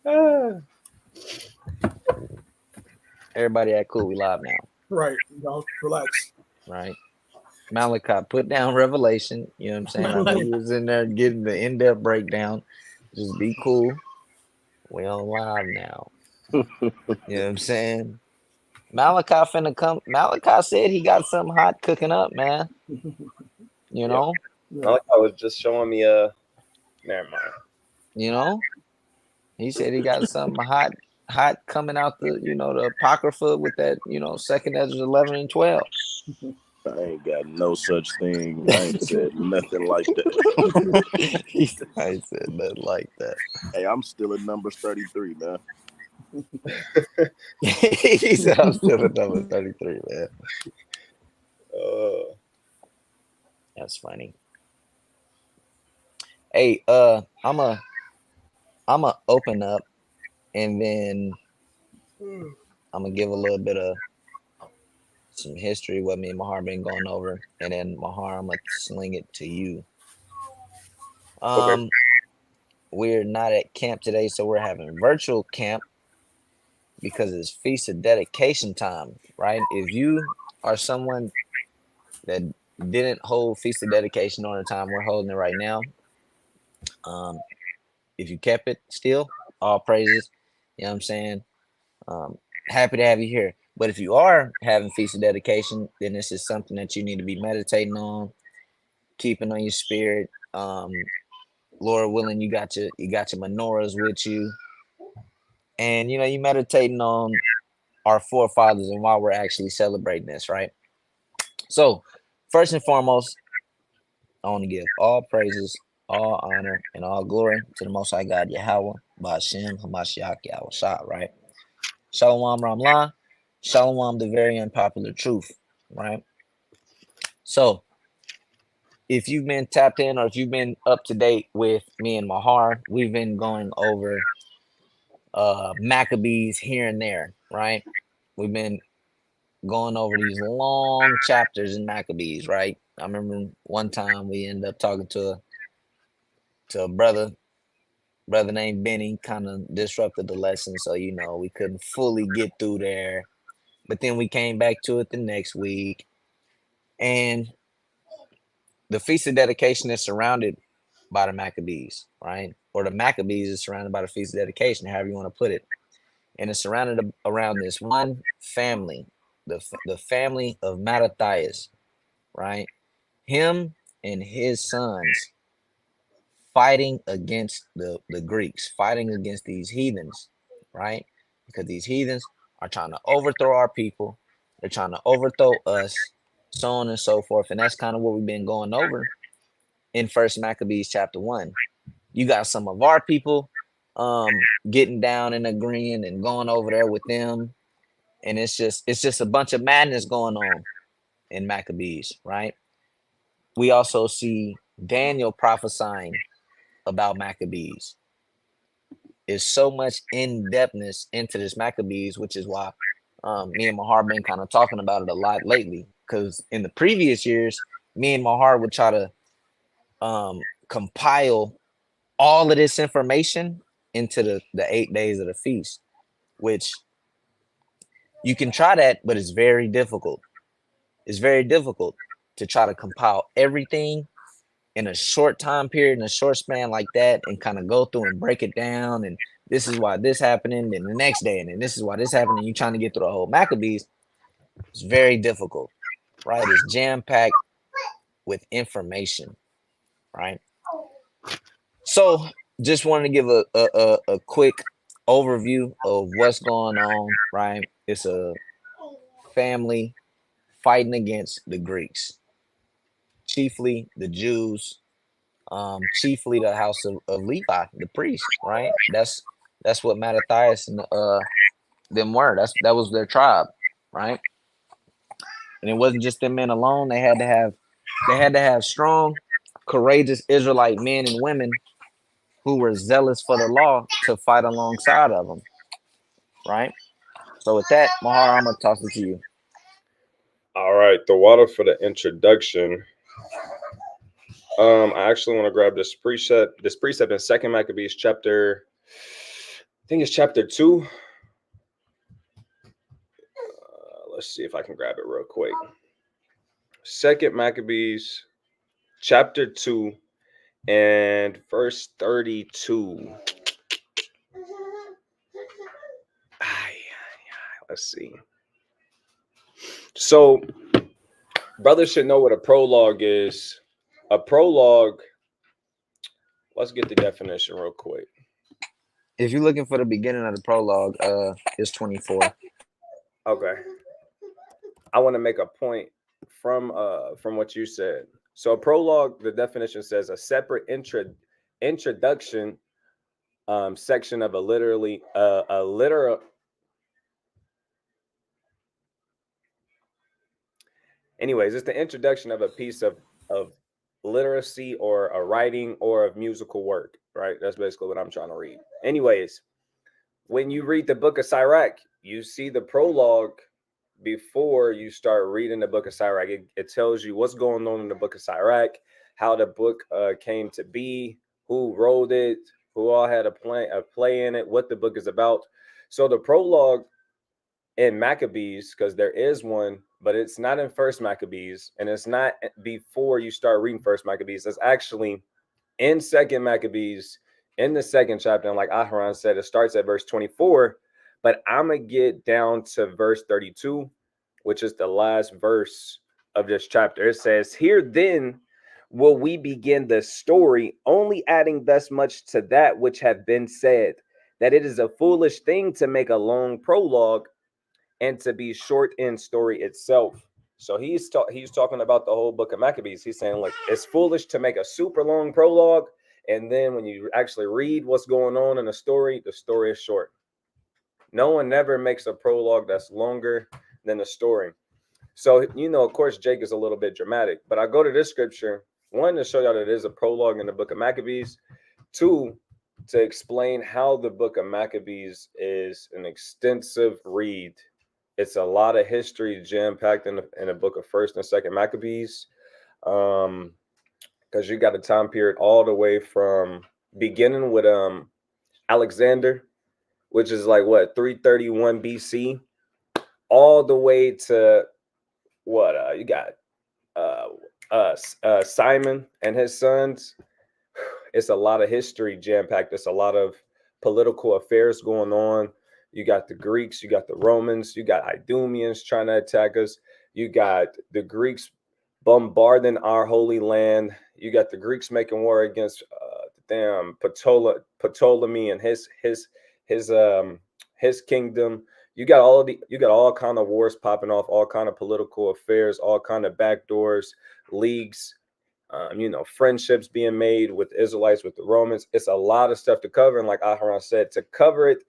Ah, Everybody act cool. We live now, Right. Y'all relax. right? Malachi, put down Revelation. You know what I'm saying? I know you was in there getting the in-depth breakdown. Just be cool. We on live now. You know what I'm saying? Malachi finna come. Malachi said he got something hot cooking up, man. You yeah. know, I like I was just showing me never mind. you know. He said he got something hot coming out the apocrypha with that, second Ezra 11 and 12. I ain't got no such thing. I ain't said nothing like that. I said nothing like that. Hey, I'm still at numbers 33, man. He said I'm still at number 33, man. Uh, That's funny. Hey, I'm a open up, and then I'm gonna give a little bit of some history what me and Mahar been going over, and then Mahar, I'm gonna sling it to you. okay. Um, we're not at camp today, so we're having virtual camp because it's feast of dedication time, right? If you are someone that didn't hold feast of dedication during the time we're holding it right now, um, if you kept it still, all praises. You know what I'm saying? Um, happy to have you here. But if you are having feast of dedication, then this is something that you need to be meditating on, keeping on your spirit. Lord willing, you got your menorahs with you, and you meditating on our forefathers and why we're actually celebrating this, right? So, first and foremost, I want to give all praises, all honor, and all glory to the Most High God Yahweh, Ba'ashem, Hamashiach, Yahweh Shah, right? Shalom Ramlah, Shalom, the very unpopular truth, right? So, if you've been tapped in or if you've been up to date with me and Mahar, we've been going over Maccabees here and there, right? We've been going over these long chapters in Maccabees, right? I remember one time we ended up talking to a brother named Benny, kind of disrupted the lesson, so we couldn't fully get through there. But then we came back to it the next week, and the Feast of Dedication is surrounded by the Maccabees, right? Or the Maccabees is surrounded by the Feast of Dedication, however you want to put it, and it's surrounded around this one family, the family of Mattathias, right? Him and his sons fighting against the Greeks, fighting against these heathens, right? Because these heathens are trying to overthrow our people, they're trying to overthrow us, so on and so forth. And that's kind of what we've been going over in First Maccabees chapter 1. You got some of our people getting down and agreeing and going over there with them. And it's just a bunch of madness going on in Maccabees, right? We also see Daniel prophesying about Maccabees. Is so much in-depthness into this Maccabees, which is why me and Mahar been kind of talking about it a lot lately. Because in the previous years, me and Mahar would try to compile all of this information into the 8 days of the feast, which you can try that, but it's very difficult. It's very difficult to try to compile everything in a short time period, in a short span like that, and kind of go through and break it down. And this is why this happened, and the next day, and then this is why this happened. And you trying to get through the whole Maccabees. It's very difficult, right? It's jam packed with information, right? So, just wanted to give a quick overview of what's going on, right? It's a family fighting against the Greeks, chiefly the Jews, chiefly the house of Levi, the priest, right? That's what Mattathias and them were. That was their tribe, right? And it wasn't just them men alone. They had to have strong, courageous Israelite men and women who were zealous for the law to fight alongside of them, right? So with that, Mahar, I'm gonna toss it to you. All right, the water for the introduction. I actually want to grab this precept in Second Maccabees chapter think it's chapter 2. Let's see if I can grab it real quick. Second Maccabees, chapter 2, and verse 32. Let's see. So, brothers should know what a prologue is. A prologue, let's get the definition real quick. If you're looking for the beginning of the prologue, it's 24. Okay. I want to make a point from what you said. So a prologue, the definition says a separate introduction section of a literal. Anyways, it's the introduction of a piece of literacy or a writing or of musical work, right? That's basically what I'm trying to read. Anyways, when you read the book of Sirach, you see the prologue before you start reading the book of Sirach. It tells you what's going on in the book of Sirach, how the book came to be, who wrote it, who all had a play in it, what the book is about. So the prologue in Maccabees, because there is one, but it's not in First Maccabees, and it's not before you start reading First Maccabees. It's actually in Second Maccabees, in the second chapter. And like Aharon said, it starts at verse 24, but I'm gonna get down to verse 32, which is the last verse of this chapter. It says, "Here then will we begin the story, only adding thus much to that which have been said, that it is a foolish thing to make a long prologue and to be short in story itself." So he's talking about the whole book of Maccabees. He's saying, look, it's foolish to make a super long prologue, and then when you actually read what's going on in the story is short. No one never makes a prologue that's longer than the story. So, of course, Jake is a little bit dramatic, but I go to this scripture, one, to show y'all that it is a prologue in the book of Maccabees, two, to explain how the book of Maccabees is an extensive read. It's a lot of history jam-packed in the book of First and Second Maccabees, because you got a time period all the way from beginning with Alexander, which is like what, 331 BC, all the way to what you got Simon and his sons. It's a lot of history jam-packed. It's a lot of political affairs going on. You got the Greeks, you got the Romans, you got Idumeans trying to attack us. You got the Greeks bombarding our holy land. You got the Greeks making war against Ptolemy and his kingdom. You got all kind of wars popping off, all kind of political affairs, all kind of backdoors, leagues, friendships being made with the Israelites, with the Romans. It's a lot of stuff to cover. And like Aharon said, to cover it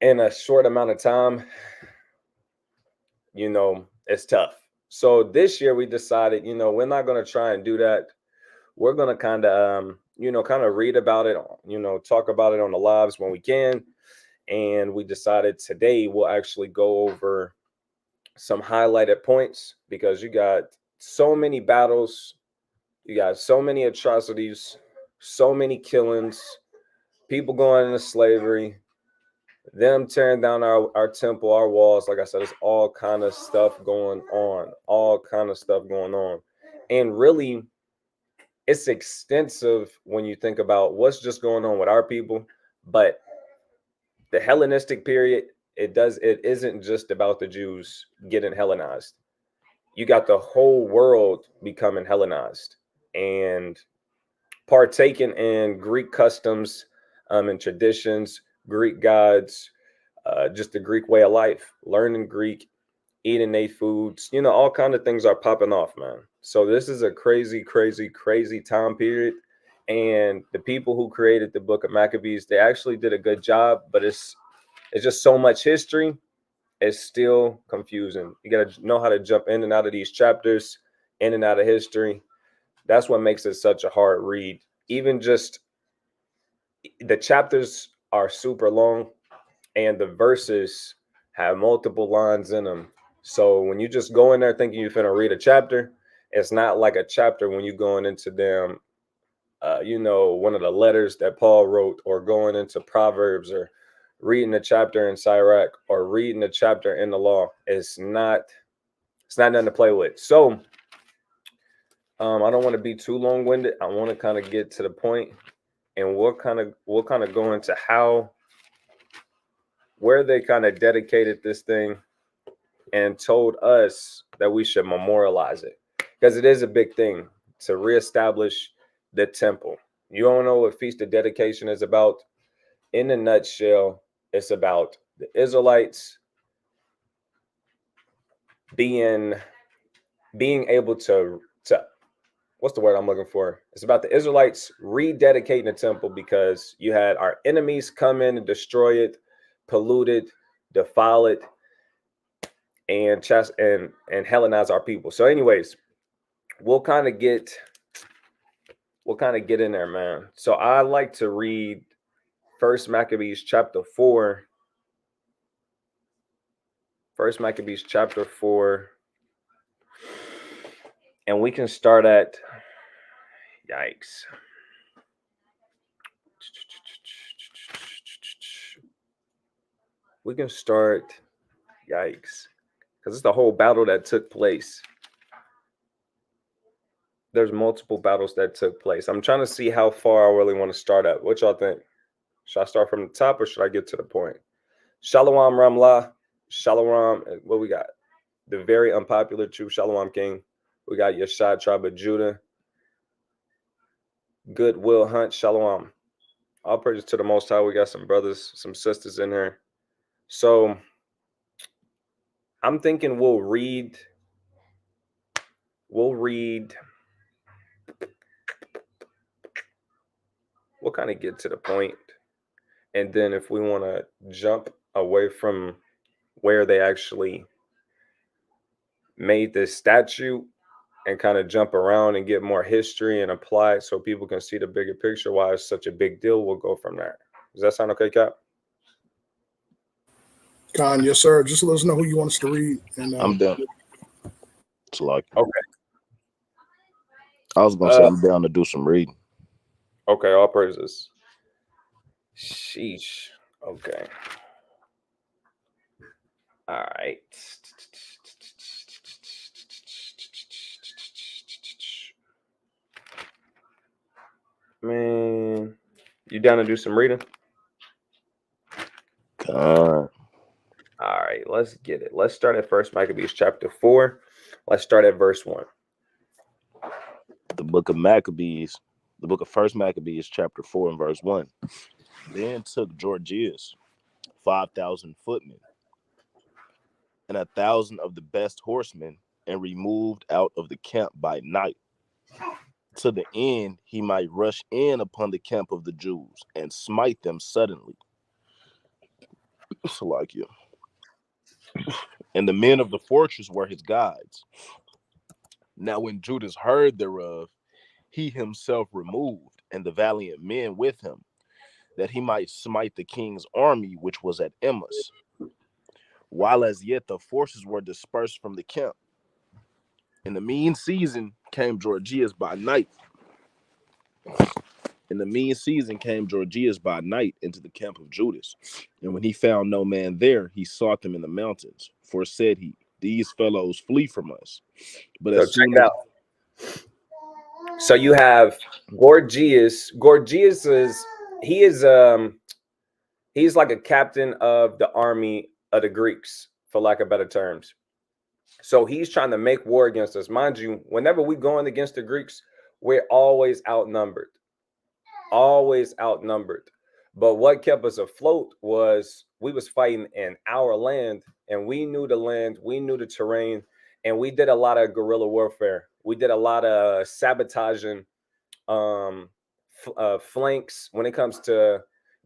in a short amount of time, it's tough. So this year we decided, we're not going to try and do that. We're going to kind of, read about it, talk about it on the lives when we can. And we decided today we'll actually go over some highlighted points, because you got so many battles, you got so many atrocities, so many killings, people going into slavery, them tearing down our temple, our walls. Like I said, it's all kind of stuff going on, And really, it's extensive when you think about what's just going on with our people. But the Hellenistic period, it isn't just about the Jews getting Hellenized. You got the whole world becoming Hellenized and partaking in Greek customs and traditions, Greek gods, just the Greek way of life, learning Greek, eating their foods, all kind of things are popping off, man. So this is a crazy, crazy, crazy time period. And the people who created the book of Maccabees, they actually did a good job, but it's just so much history. It's still confusing. You got to know how to jump in and out of these chapters, in and out of history. That's what makes it such a hard read. Even just the chapters are super long and the verses have multiple lines in them. So when you just go in there thinking you're finna read a chapter, it's not like a chapter when you're going into them one of the letters that Paul wrote, or going into Proverbs, or reading a chapter in Sirach, or reading a chapter in the law. It's not nothing to play with. So I don't want to be too long-winded. I want to kind of get to the point, and we'll kind of go into where they kind of dedicated this thing and told us that we should memorialize it, because it is a big thing to reestablish the temple. You don't know what Feast of Dedication is about? In a nutshell, it's about the Israelites being able to what's the word I'm looking for? It's about the Israelites rededicating the temple, because you had our enemies come in and destroy it, pollute it, defile it, and Hellenize our people. So anyways, we'll kind of get in there, man. So I like to read First Maccabees chapter 4. First Maccabees chapter 4. And we can start at, yikes. We can start, yikes, because it's the whole battle that took place. There's multiple battles that took place. I'm trying to see how far I really want to start at. What y'all think? Should I start from the top, or should I get to the point? Shalom Ramlah, Shalom. What we got? The very unpopular True Shalom King. We got Yeshai, tribe of Judah. Goodwill Hunt, Shalom. All praises to the Most High. We got some brothers, some sisters in here. So I'm thinking we'll read. We'll kind of get to the point. And then if we want to jump away from where they actually made this statue, and kind of jump around and get more history and apply it so people can see the bigger picture, why it's such a big deal, we'll go from there. Does that sound okay, Cap? Con, yes, sir. Just let us know who you want us to read. And I'm done. It's like, Okay. I was gonna say I'm down to do some reading. Okay, all praises. Sheesh. Okay. All right. Man, you down to do some reading? God. All right, let's get it. Let's start at First Maccabees chapter 4. Let's start at verse 1. The book of Maccabees, the book of First Maccabees, chapter 4 and verse 1. Then took Georgius 5,000 footmen and 1,000 of the best horsemen, and removed out of the camp by night, to the end he might rush in upon the camp of the Jews and smite them suddenly. So like you. And the men of the fortress were his guides. Now when Judas heard thereof, he himself removed, and the valiant men with him, that he might smite the king's army which was at Emmaus, while as yet the forces were dispersed from the camp. In the mean season came Georgius by night. In the mean season came Georgius by night into the camp of Judas. And when he found no man there, he sought them in the mountains. For said he, these fellows flee from us. But So as check soon it as... out. So you have Gorgias. Gorgias he's like a captain of the army of the Greeks, for lack of better terms. So he's trying to make war against us. Mind you, whenever we going against the Greeks, we're always outnumbered. Always outnumbered. But what kept us afloat was we was fighting in our land, and we knew the land, we knew the terrain, and we did a lot of guerrilla warfare. We did a lot of sabotaging flanks when it comes to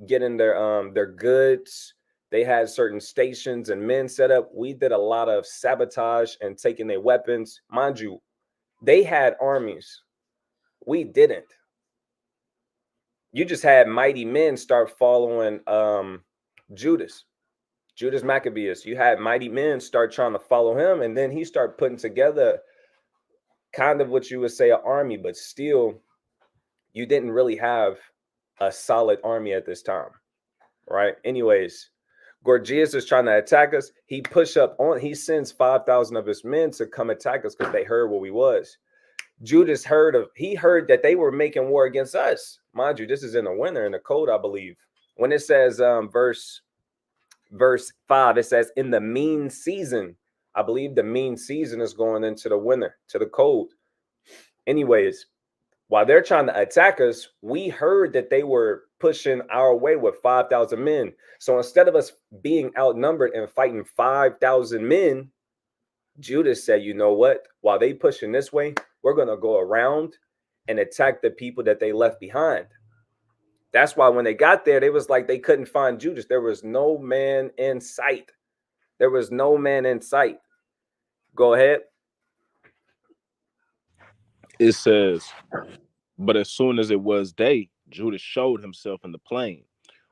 getting their goods. They had certain stations and men set up. We did a lot of sabotage and taking their weapons. Mind you, they had armies. We didn't. You just had mighty men start following Judas Maccabeus. You had mighty men start trying to follow him, and then he started putting together kind of what you would say an army, but still you didn't really have a solid army at this time, right? Anyways, Gorgias is trying to attack us. He sends 5,000 of his men to come attack us because they heard where we was. Judas heard that they were making war against us. Mind you, this is in the winter, in the cold, I believe. When it says verse 5, it says in the mean season. I believe the mean season is going into the winter, to the cold. Anyways, while they're trying to attack us, we heard that they were pushing our way with 5,000 men. So instead of us being outnumbered and fighting 5,000 men, Judas said, you know what? While they pushing this way, we're going to go around and attack the people that they left behind. That's why when they got there, they was like they couldn't find Judas. There was no man in sight. There was no man in sight. Go ahead. It says, but as soon as it was day, Judas showed himself in the plain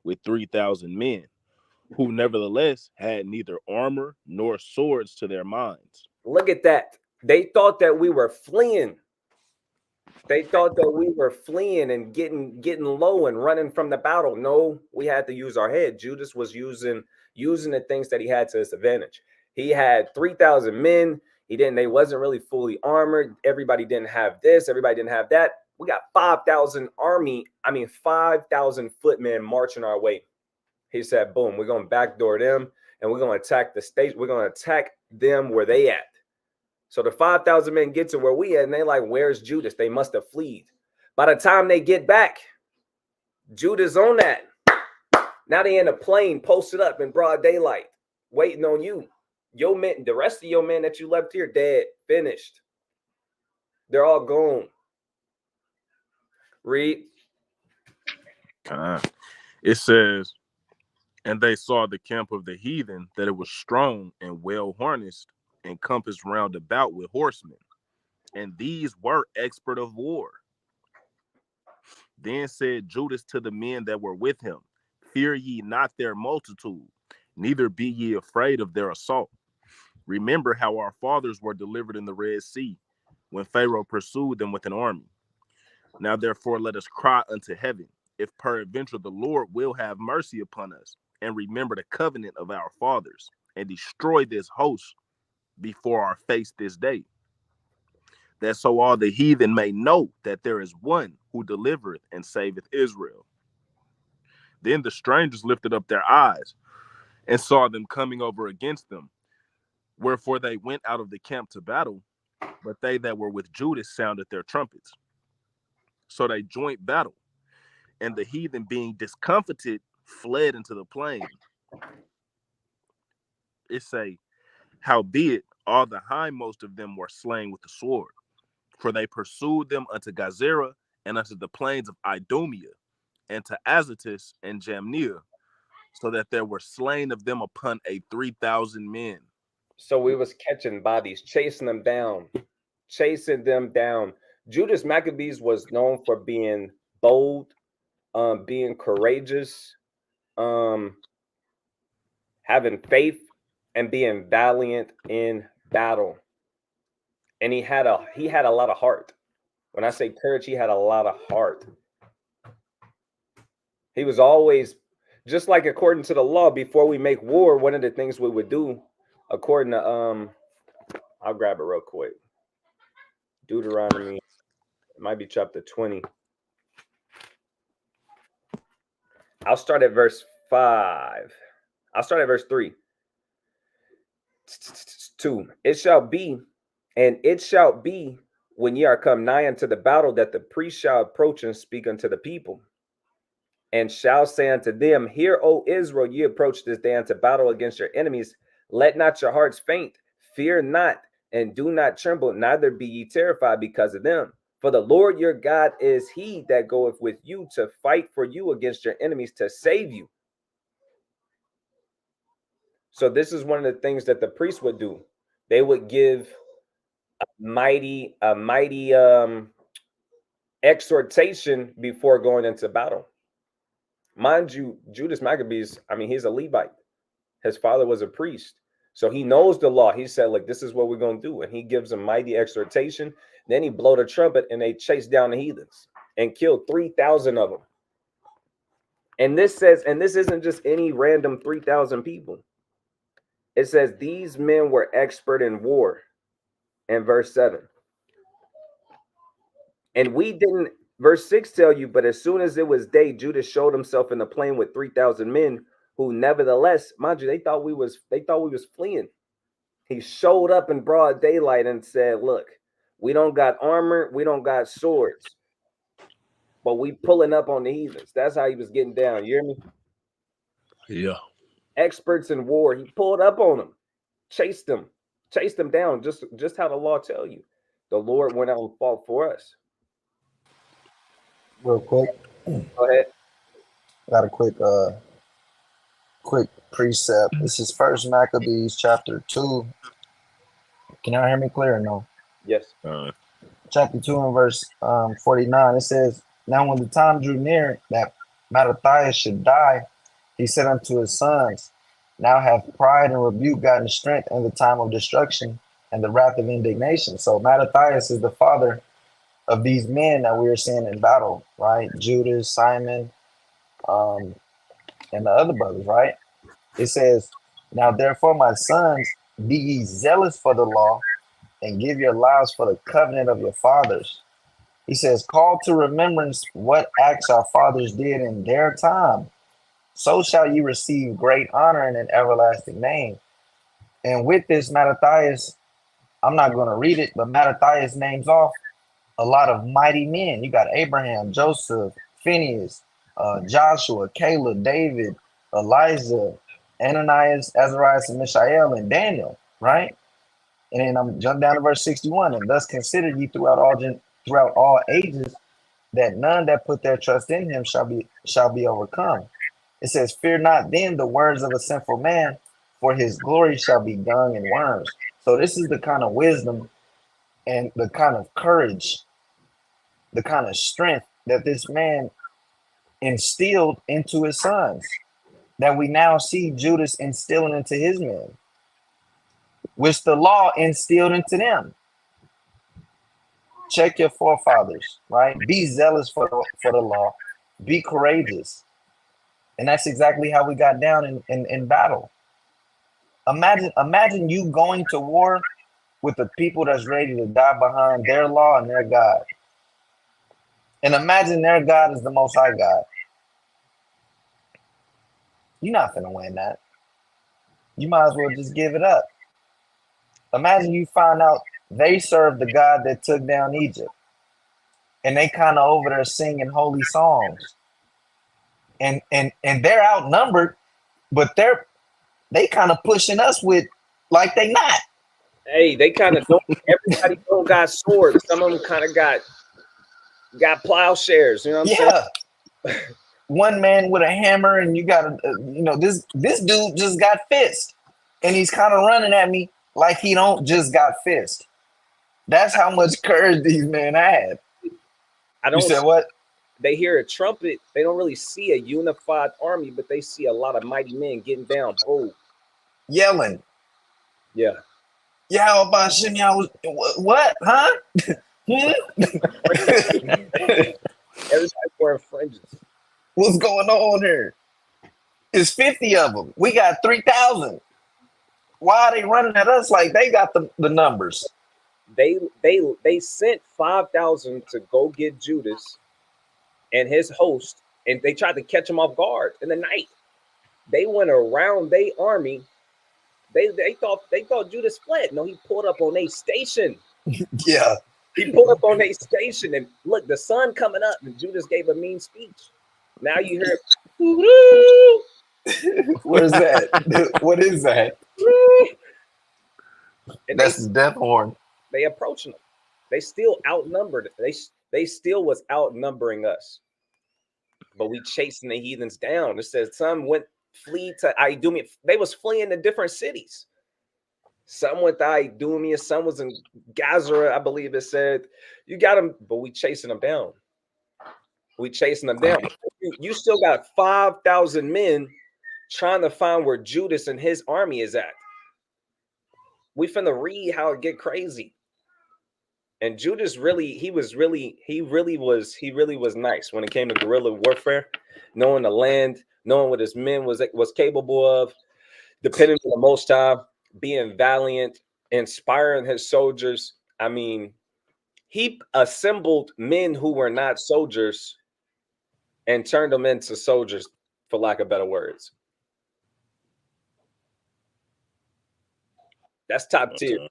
with 3,000 men, who nevertheless had neither armor nor swords to their minds. Look at that. They thought that we were fleeing. They thought that we were fleeing and getting low and running from the battle. No, we had to use our head. Judas was using the things that he had to his advantage. He had 3,000 men. They wasn't really fully armored. Everybody didn't have this. Everybody didn't have that. We got 5,000 footmen marching our way. He said, boom, we're going to backdoor them and we're going to attack the state. We're going to attack them where they at. So the 5,000 men get to where we at and they like, where's Judas? They must have fled. By the time they get back, Judas on that. Now they in a plane posted up in broad daylight, waiting on you. Your men, the rest of your men that you left here, dead, finished. They're all gone. Read. It says, and they saw the camp of the heathen, that it was strong and well harnessed, encompassed round about with horsemen, and these were expert of war. Then said Judas to the men that were with him, fear ye not their multitude, neither be ye afraid of their assault. Remember how our fathers were delivered in the Red Sea, when Pharaoh pursued them with an army. Now therefore let us cry unto heaven, if peradventure the Lord will have mercy upon us, and remember the covenant of our fathers, and destroy this host before our face this day, that so all the heathen may know that there is one who delivereth and saveth Israel. Then the strangers lifted up their eyes and saw them coming over against them, wherefore they went out of the camp to battle, but they that were with Judas sounded their trumpets. So they joined battle, and the heathen being discomfited fled into the plain. It say, howbeit all the hindmost of them were slain with the sword, for they pursued them unto Gazera and unto the plains of Idumea, and to Azotus and Jamnia, so that there were slain of them upon 3,000 men. So we was catching bodies, chasing them down. Judas Maccabees was known for being bold, being courageous, having faith, and being valiant in battle. And he had a lot of heart. When I say courage, he had a lot of heart. He was always, just like according to the law, before we make war, one of the things we would do, according to I'll grab it real quick. Deuteronomy, it might be chapter 20. I'll start at verse 5. I'll start at verse 3. 2. It shall be when ye are come nigh unto the battle, that the priest shall approach and speak unto the people, and shall say unto them, hear, O Israel, ye approach this day unto battle against your enemies. Let not your hearts faint, fear not, and do not tremble, neither be ye terrified because of them. For the Lord your God is he that goeth with you to fight for you against your enemies, to save you. So this is one of the things that the priests would do. They would give a mighty exhortation before going into battle. Mind you, Judas Maccabees, he's a Levite. His father was a priest. So he knows the law. He said, look, this is what we're going to do. And he gives a mighty exhortation. Then he blow the trumpet and they chase down the heathens. and killed 3,000 of them. And this says, and this isn't just any random 3,000 people. It says these men were expert in war in verse 7. And we didn't, verse 6 tell you, but as soon as it was day, Judas showed himself in the plain with 3,000 men who nevertheless, mind you, they thought we was fleeing. He showed up in broad daylight and said, look, we don't got armor, we don't got swords, but we pulling up on the heathens. That's how he was getting down. You hear me? Yeah. Experts in war. He pulled up on them, chased them down, just how the law tell you. The Lord went out and fought for us. Real quick, Go ahead. got a quick precept. This is First Maccabees chapter 2. Can y'all hear me clear or no? Yes. Chapter 2 and verse 49. It says, now when the time drew near that Mattathias should die, he said unto his sons, now have pride and rebuke gotten strength in the time of destruction and the wrath of indignation. So Mattathias is the father of these men that we are seeing in battle, right? Judas, Simon, and the other brothers, right? It says, now therefore, my sons, be ye zealous for the law and give your lives for the covenant of your fathers. He says, call to remembrance what acts our fathers did in their time. So shall you receive great honor and an everlasting name. And with this, Mattathias, I'm not going to read it, but Mattathias names off a lot of mighty men. You got Abraham, Joseph, Phineas, Joshua, Caleb, David, Elijah, Ananias, Azarias, and Mishael, and Daniel, right? And then I'm jump down to verse 61. And thus consider ye throughout all ages that none that put their trust in him shall be overcome. It says, fear not then the words of a sinful man, for his glory shall be dung and worms. So this is the kind of wisdom and the kind of courage, the kind of strength that this man instilled into his sons, that we now see Judas instilling into his men, which the law instilled into them. Check your forefathers, right? Be zealous for the law. Be courageous. And that's exactly how we got down in battle. Imagine you going to war with the people that's ready to die behind their law and their God. And imagine their God is the Most High God. You're not going to win that. You might as well just give it up. Imagine you find out they serve the God that took down Egypt. And they kind of over there singing holy songs. And they're outnumbered, but they kind of pushing us with like they not. Hey, they kind of don't. Everybody don't got swords. Some of them kind of got plowshares. You know what I'm saying? One man with a hammer, and you got this dude just got fist, and he's kind of running at me like he don't just got fist. That's how much courage these men had. You said what? They hear a trumpet. They don't really see a unified army, but they see a lot of mighty men getting down. Oh, yelling. Yeah. Yeah, how about Shimmy? What? Huh? Everybody's wearing fringes. What's going on here? It's 50 of them. We got 3,000. Why are they running at us like they got the numbers? They sent 5,000 to go get Judas and his host, and they tried to catch him off guard in the night. They went around their army. They thought Judas fled. No, he pulled up on a station. Yeah. He pulled up on a station, and look, the sun coming up, and Judas gave a mean speech. Now you hear what is that? What is that? And that's the death horn. They approaching them. They still outnumbered. They still was outnumbering us. But we chasing the heathens down. It says some flee to Idumea. They was fleeing to different cities. Some went to Idumea, some was in Gazara, I believe it said. You got them, but we chasing them down. We chasing them down. You still got 5,000 men trying to find where Judas and his army is at. We finna read how it get crazy. And Judas he really was nice when it came to guerrilla warfare, knowing the land, knowing what his men was capable of, depending on the Most High, being valiant, inspiring his soldiers. I mean, he assembled men who were not soldiers and turned them into soldiers, for lack of better words. That's top tier.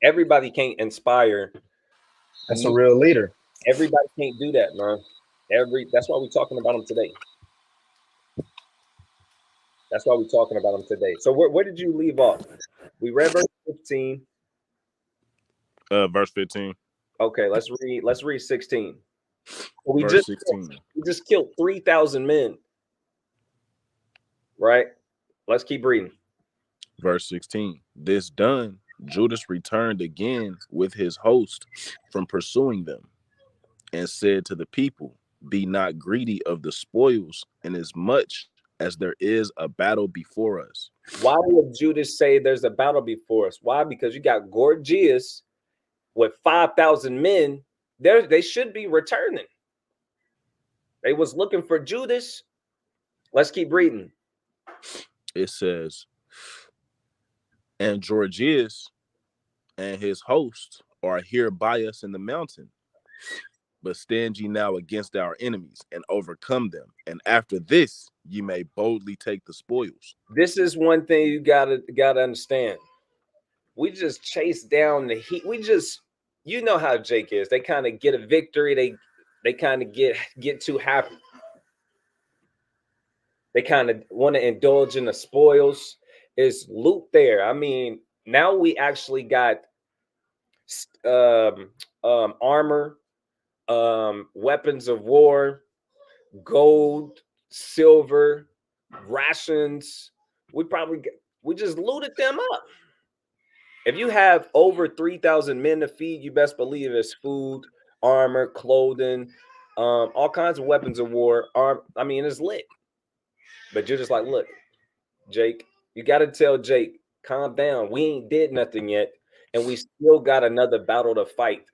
Everybody can't inspire. That's a real leader. Everybody can't do that, man. That's why we're talking about them today. That's why we're talking about them today. So where did you leave off? We read verse 15. Verse 15. Okay, let's read 16. Verse 16. We just killed 3,000 men. Right? Let's keep reading. Verse 16. This done, Judas returned again with his host from pursuing them, and said to the people, be not greedy of the spoils, inasmuch as there is a battle before us. Why would Judas say there's a battle before us? Why? Because you got Gorgias with 5,000 men. They should be returning. They was looking for Judas. Let's keep reading. It says, and Gorgias and his host are here by us in the mountain. But stand ye now against our enemies and overcome them. And after this, ye may boldly take the spoils. This is one thing you gotta understand. We just chase down the heat. You know how Jake is. They kind of get a victory. They kind of get too happy. They kind of want to indulge in the spoils. Is loot there? I mean, now we actually got armor, weapons of war, gold, silver, rations. We just looted them up. If you have over 3,000 men to feed, you best believe it's food, armor, clothing, all kinds of weapons of war. I mean, it's lit. But you're just like, look, Jake, you got to tell Jake, calm down. We ain't did nothing yet, and we still got another battle to fight.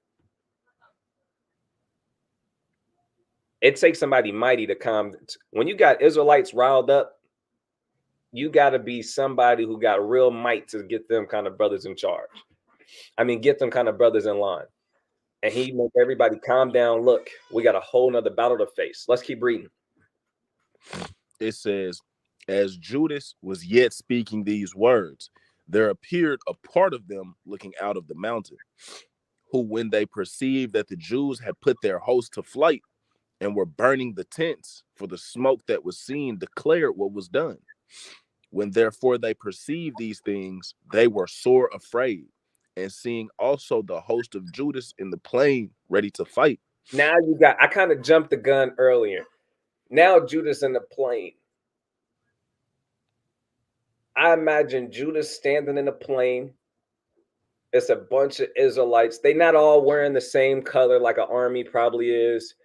It takes somebody mighty to calm. When you got Israelites riled up, you got to be somebody who got real might to get them kind of brothers in charge. I mean, get them kind of brothers in line. And he make everybody calm down. Look, we got a whole nother battle to face. Let's keep reading. It says, as Judas was yet speaking these words, there appeared a part of them looking out of the mountain, who, when they perceived that the Jews had put their host to flight and were burning the tents, for the smoke that was seen declared what was done. When therefore they perceived these things, they were sore afraid, and seeing also the host of Judas in the plain ready to fight. Now I kind of jumped the gun earlier. Now Judas in the plain. I imagine Judas standing in the plain. It's a bunch of Israelites. They not all wearing the same color like an army probably is.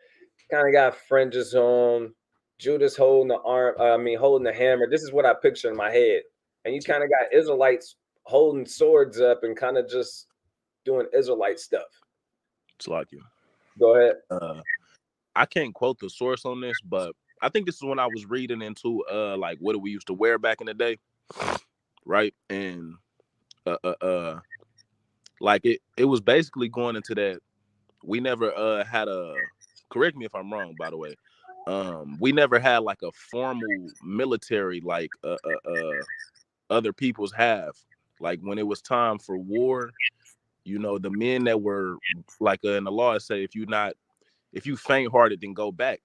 Kind of got fringes on. Judas holding the hammer. This is what I picture in my head. And you kind of got Israelites holding swords up and kind of just doing Israelite stuff. It's like you. Go ahead. I can't quote the source on this, but I think this is when I was reading into like what we used to wear back in the day, right? And like it was basically going into that. We never had a, correct me if I'm wrong, by the way. We never had like a formal military like other people's have. Like when it was time for war, you know, the men that were like in the law say, if you faint hearted, then go back,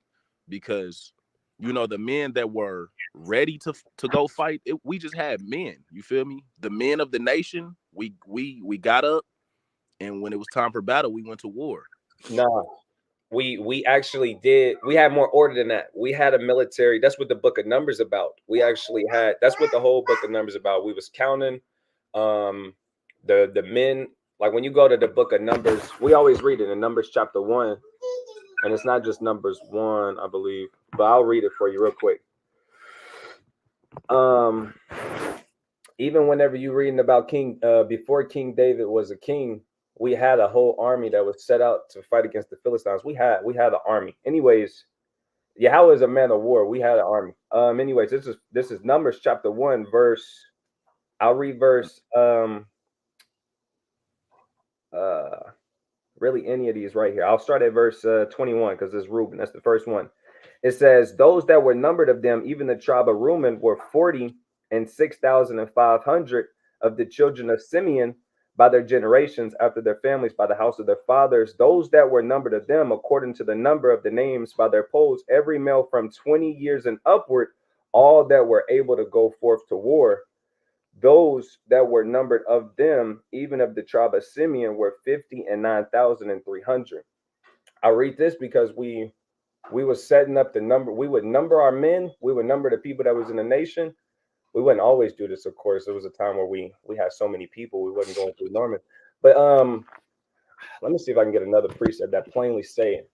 because you know the men that were ready to go fight, we just had men. You feel me? The men of the nation. We got up, and when it was time for battle, we went to war. No, we actually did. We had more order than that. We had a military. That's what the Book of Numbers about. We actually had. That's what the whole Book of Numbers about. We was counting the men. Like when you go to the Book of Numbers, we always read it in Numbers chapter 1. And it's not just Numbers 1, I believe, but I'll read it for you real quick. Even whenever you're reading about before King David was a king, we had a whole army that was set out to fight against the Philistines. We had an army. Anyways, Yahweh is a man of war. We had an army. Anyways, this is Numbers chapter 1, verse. I'll read verse really any of these right here. I'll start at verse 21 because it's Reuben. That's the first one. It says, those that were numbered of them, even the tribe of Reuben, were 46,500 of the children of Simeon by their generations, after their families, by the house of their fathers. Those that were numbered of them, according to the number of the names by their polls, every male from 20 years and upward, all that were able to go forth to war. Those that were numbered of them, even of the tribe of Simeon, were 59,300. I read this because we were setting up the number. We would number our men. We would number the people that was in the nation. We wouldn't always do this, of course. There was a time where we had so many people we wasn't going through Norman. But let me see if I can get another precept that plainly say it.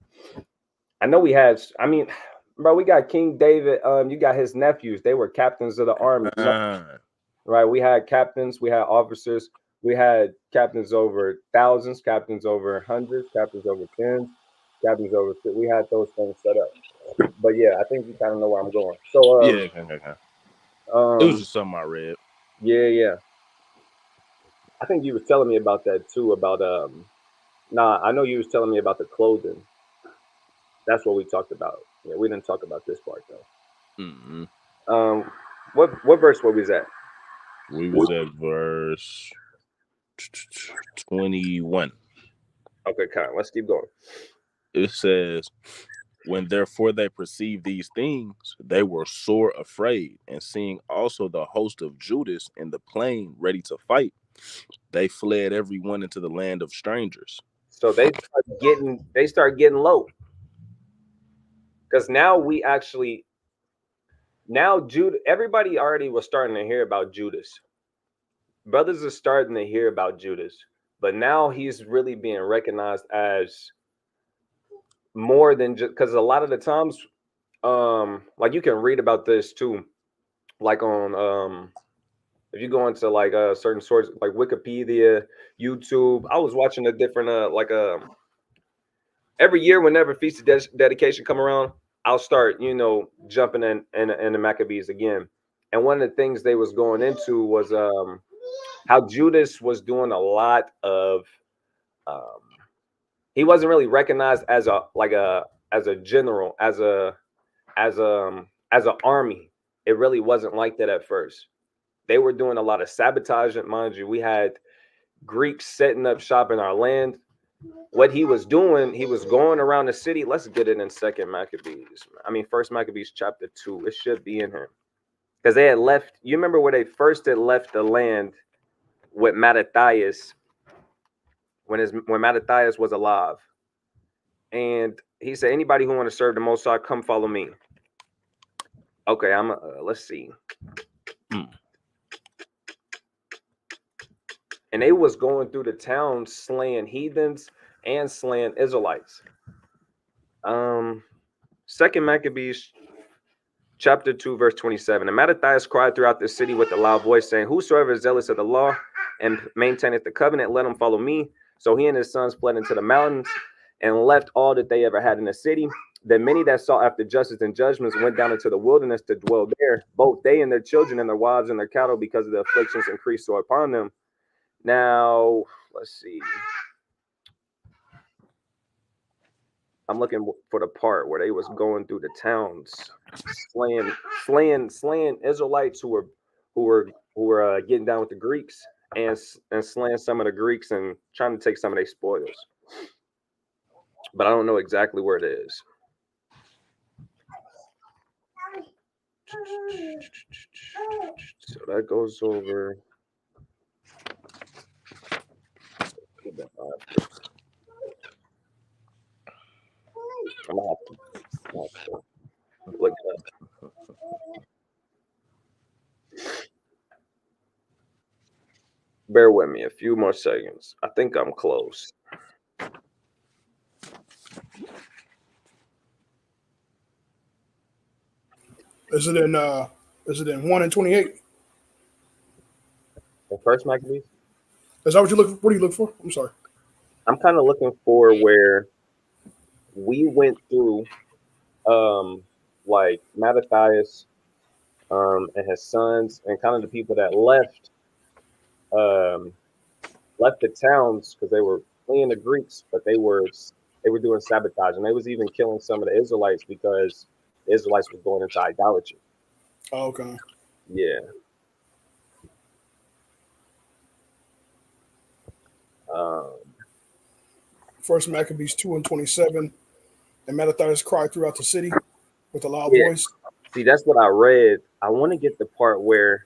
I know we had. I mean, bro, we got King David. You got his nephews. They were captains of the army. Right? We had captains. We had officers. We had captains over thousands, captains over hundreds, captains over tens, captains over. We had those things set up. But yeah, I think you kind of know where I'm going. So Okay. It was just something I read. Yeah. I think you was telling me about that too. About I know you was telling me about the clothing. That's what we talked about. Yeah, we didn't talk about this part though. Mm-hmm. What verse were we at? We was at verse 21. Okay, kind. Let's keep going. It says, when therefore they perceived these things, they were sore afraid, and seeing also the host of Judas in the plain ready to fight, they fled every one into the land of strangers. So they start getting low. Because now Judah, everybody already was starting to hear about Judas. Brothers are starting to hear about Judas, but now he's really being recognized as more than just, because a lot of the times, like you can read about this too, like on if you go into like certain sources like Wikipedia, YouTube. I was watching a different every year whenever Feast of Dedication come around, I'll start, jumping in the Maccabees again. And one of the things they was going into was how Judas was doing a lot of he wasn't really recognized as a general, as an army. It really wasn't like that at first. They were doing a lot of sabotage, mind you. We had Greeks setting up shop in our land. What he was doing, he was going around the city. Let's get it in First Maccabees chapter 2. It should be in here. Because they had left, you remember where they first had left the land with Mattathias, when Mattathias was alive. And he said, anybody who want to serve the Most High, come follow me. Okay, let's see. And they was going through the town slaying heathens and slaying Israelites. Second Maccabees chapter 2, verse 27. And Mattathias cried throughout the city with a loud voice, saying, whosoever is zealous of the law and maintaineth the covenant, let him follow me. So he and his sons fled into the mountains and left all that they ever had in the city. Then many that sought after justice and judgments went down into the wilderness to dwell there, both they and their children and their wives and their cattle, because of the afflictions increased so upon them. Now, let's see. I'm looking for the part where they was going through the towns, slaying Israelites who were getting down with the Greeks and slaying some of the Greeks and trying to take some of their spoils. But I don't know exactly where it is. So that goes over. I'm gonna have to look it up. Bear with me a few more seconds. I think I'm close. Is it in 1 and 28? The first Maccabees? Is that what you look? What do you look for? I'm sorry. I'm kind of looking for where we went through, like Mattathias, and his sons, and kind of the people that um, left the towns because they were fleeing the Greeks, but they were doing sabotage, and they was even killing some of the Israelites because the Israelites was going into idolatry. Oh, okay. Yeah. Um, First Maccabees 2:27, and Mattathias cried throughout the city with a loud yeah. voice. See, that's what I read. I want to get the part where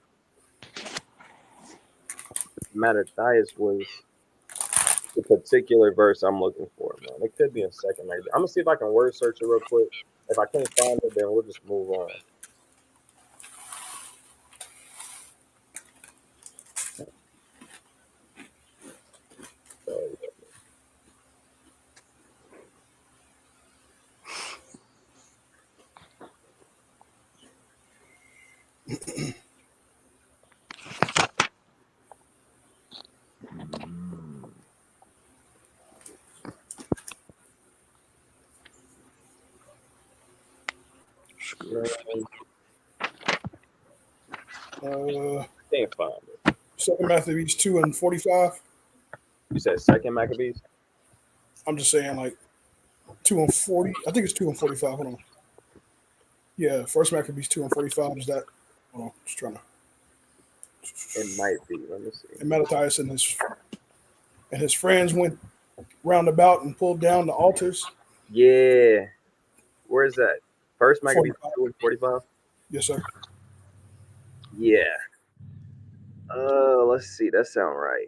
Mattathias was the particular verse I'm looking for, man. It could be in second, maybe. I'm gonna see if I can word search it real quick. If I can't find it, then we'll just move on. So, man, Uh, can't find it. Second Maccabees 2:45. You said second Maccabees? I'm just saying, like 2:40. I think it's 2:45. Hold on. Yeah, First Maccabees 2:45 is that. Hold on, just trying to. It might be. Let me see. And Mattathias and his friends went round about and pulled down the altars. Yeah. Where is that? First Maccabees 45. 2:45? Yes, sir. Yeah. Let's see. That sound right.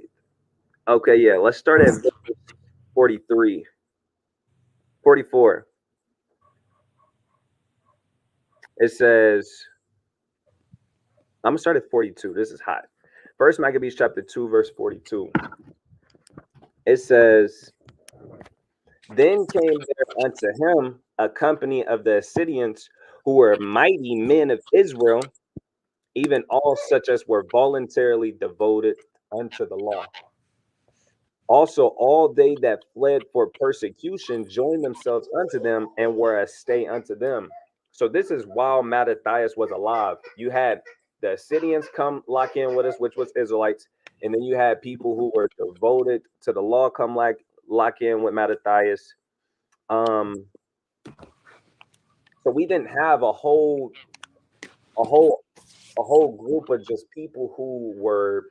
Okay, yeah. Let's start at verse 43. 44. It says, I'm gonna start at 42. This is hot. First Maccabees chapter 2, verse 42. It says, Then came there unto him a company of the Assyrians who were mighty men of Israel, even all such as were voluntarily devoted unto the law. Also, all they that fled for persecution joined themselves unto them and were a stay unto them. So this is while Mattathias was alive. You had the Assyrians come lock in with us, which was Israelites, and then you had people who were devoted to the law come lock in with Mattathias. Um, so we didn't have a whole a whole group of just people who were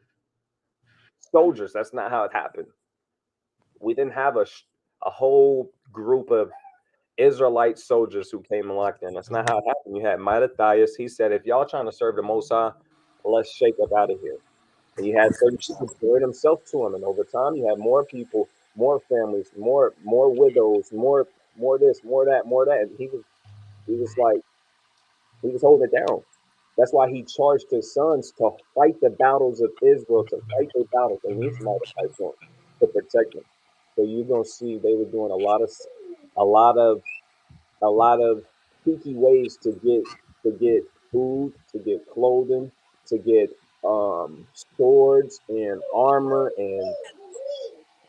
soldiers. That's not how it happened. We didn't have a whole group of Israelite soldiers who came and locked in. That's not how it happened. You had Mattathias. He said, if y'all trying to serve the Most High, let's shake up out of here. And you had certain people join themselves to him. And over time, you had more people, more families, more widows, more this, more that, more that. And he was like, he was holding it down. That's why he charged his sons to fight the battles of Israel, to fight their battles. They need somebody to fight for them, to protect them. So you're gonna see they were doing a lot of a lot of cheeky ways to get food, to get clothing, to get swords and armor, and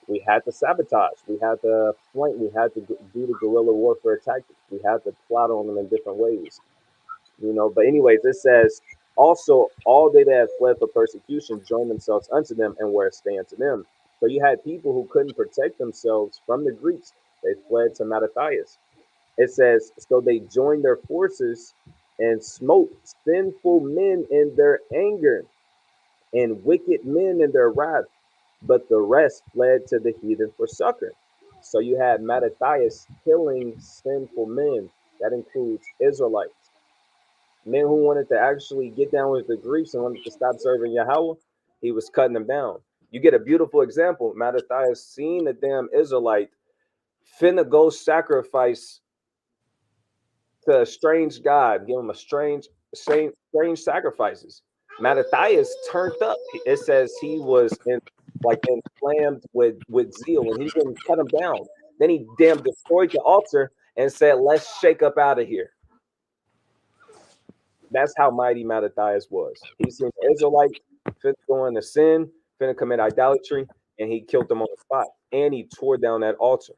we had to sabotage, we had to flank, we had to do the guerrilla warfare tactics, we had to plot on them in different ways, you know. But anyways, it says also all they that had fled for persecution joined themselves unto them and were a stay unto them. So you had people who couldn't protect themselves from the Greeks, they fled to Mattathias. It says, so they joined their forces and smote sinful men in their anger and wicked men in their wrath, but the rest fled to the heathen for succor. So you had Mattathias killing sinful men. That includes Israelites, men who wanted to actually get down with the Greeks and wanted to stop serving Yahweh. He was cutting them down. You get a beautiful example. Mattathias seen a damn Israelite finna go sacrifice to a strange God, give him a strange sacrifices. Mattathias turned up. It says he was like inflamed with zeal, and he didn't cut him down. Then he damn destroyed the altar and said, "Let's shake up out of here." That's how mighty Mattathias was. He seen the Israelite finna go into sin, finna commit idolatry, and he killed them on the spot, and he tore down that altar.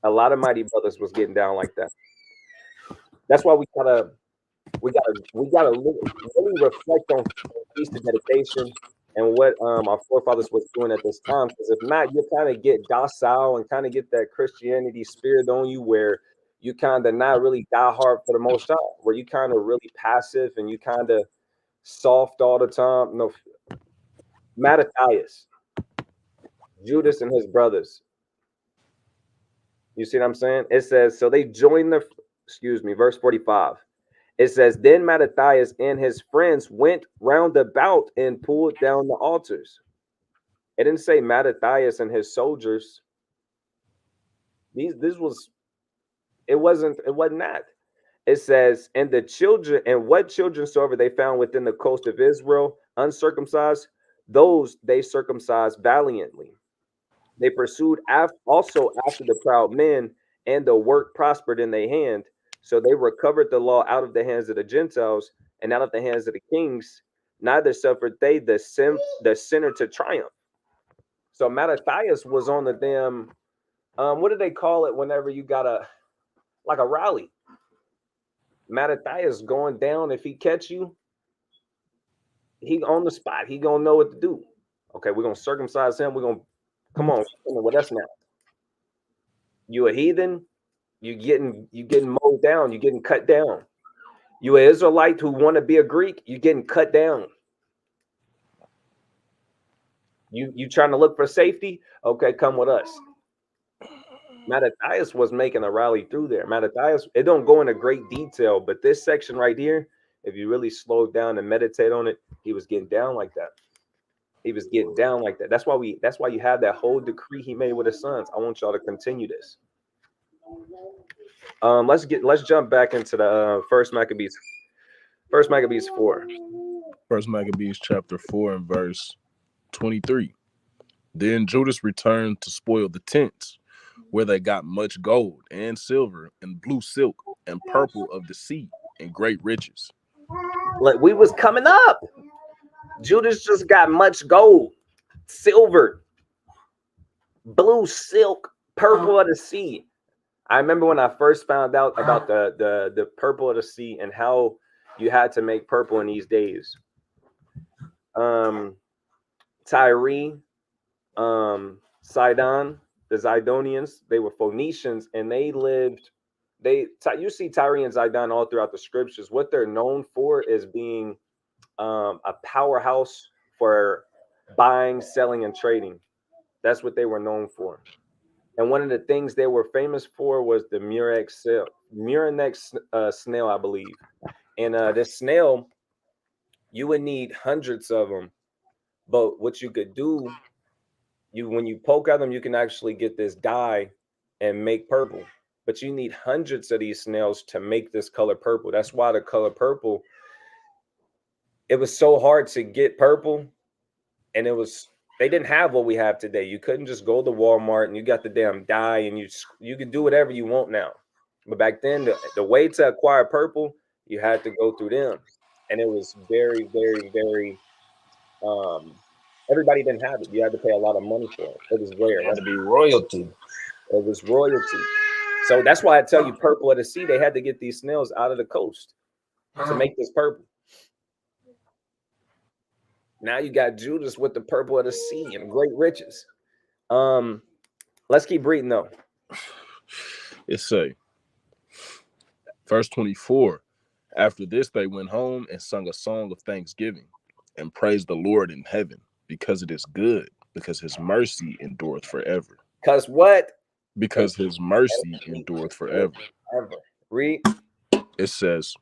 A lot of mighty brothers was getting down like that. That's why we gotta really reflect on feast of dedication and what our forefathers was doing at this time. Because if not, you kind of get docile and kind of get that Christianity spirit on you, where you kind of not really die hard for the Most High, where you kind of really passive and you kind of soft all the time. No, Mattathias, Judas and his brothers. You see what I'm saying? It says, so they joined the, verse 45. It says, then Mattathias and his friends went round about and pulled down the altars. It didn't say Mattathias and his soldiers. It wasn't that. It says, and the children, and what children soever they found within the coast of Israel, uncircumcised, those they circumcised valiantly. They pursued also after the proud men, and the work prospered in their hand. So they recovered the law out of the hands of the Gentiles and out of the hands of the kings. Neither suffered they the sinner to triumph. So Mattathias was on the damn, what do they call it whenever you got a rally? Mattathias going down. If he catch you, he on the spot. He gonna know what to do. Okay, we're gonna circumcise him. We're gonna come on with us now. You a heathen? You getting mowed down? You getting cut down? You an Israelite who want to be a Greek? You getting cut down? You trying to look for safety? Okay, come with us. Mattathias was making a rally through there. Mattathias, it don't go into great detail, but this section right here, if you really slow down and meditate on it, he was getting down like that. He was getting down like that. That's why you have that whole decree he made with his sons. I want y'all to continue this. Let's jump back into the First Maccabees 4. First Maccabees chapter 4 and verse 23. Then Judas returned to spoil the tents, where they got much gold and silver and blue silk and purple of the sea and great riches. Like we was coming up. Judas just got much gold, silver, blue silk, purple of the sea. I remember when I first found out about the purple of the sea and how you had to make purple in these days. Tyre, Sidon, the Zidonians, they were Phoenicians, and you see Tyre and Zidon all throughout the scriptures. What they're known for is being a powerhouse for buying, selling, and trading. That's what they were known for. And one of the things they were famous for was the Murex snail, I believe. And this snail, you would need hundreds of them. But what you could do, when you poke at them, you can actually get this dye and make purple. But you need hundreds of these snails to make this color purple. That's why the color purple, it was so hard to get purple. And they didn't have what we have today. You couldn't just go to Walmart and you got the damn dye and you can do whatever you want now. But back then, the way to acquire purple, you had to go through them. And it was very, very, very, everybody didn't have it. You had to pay a lot of money for it. It was rare. It had to be royalty. It was royalty. So that's why I tell you, purple of the sea, they had to get these snails out of the coast to make this purple. Now you got Judas with the purple of the sea and great riches. Let's keep reading though. It say, verse 24. After this, they went home and sung a song of thanksgiving and praised the Lord in heaven, because it is good, because his mercy endureth forever. Because what? Because his mercy endureth forever. Read. It says,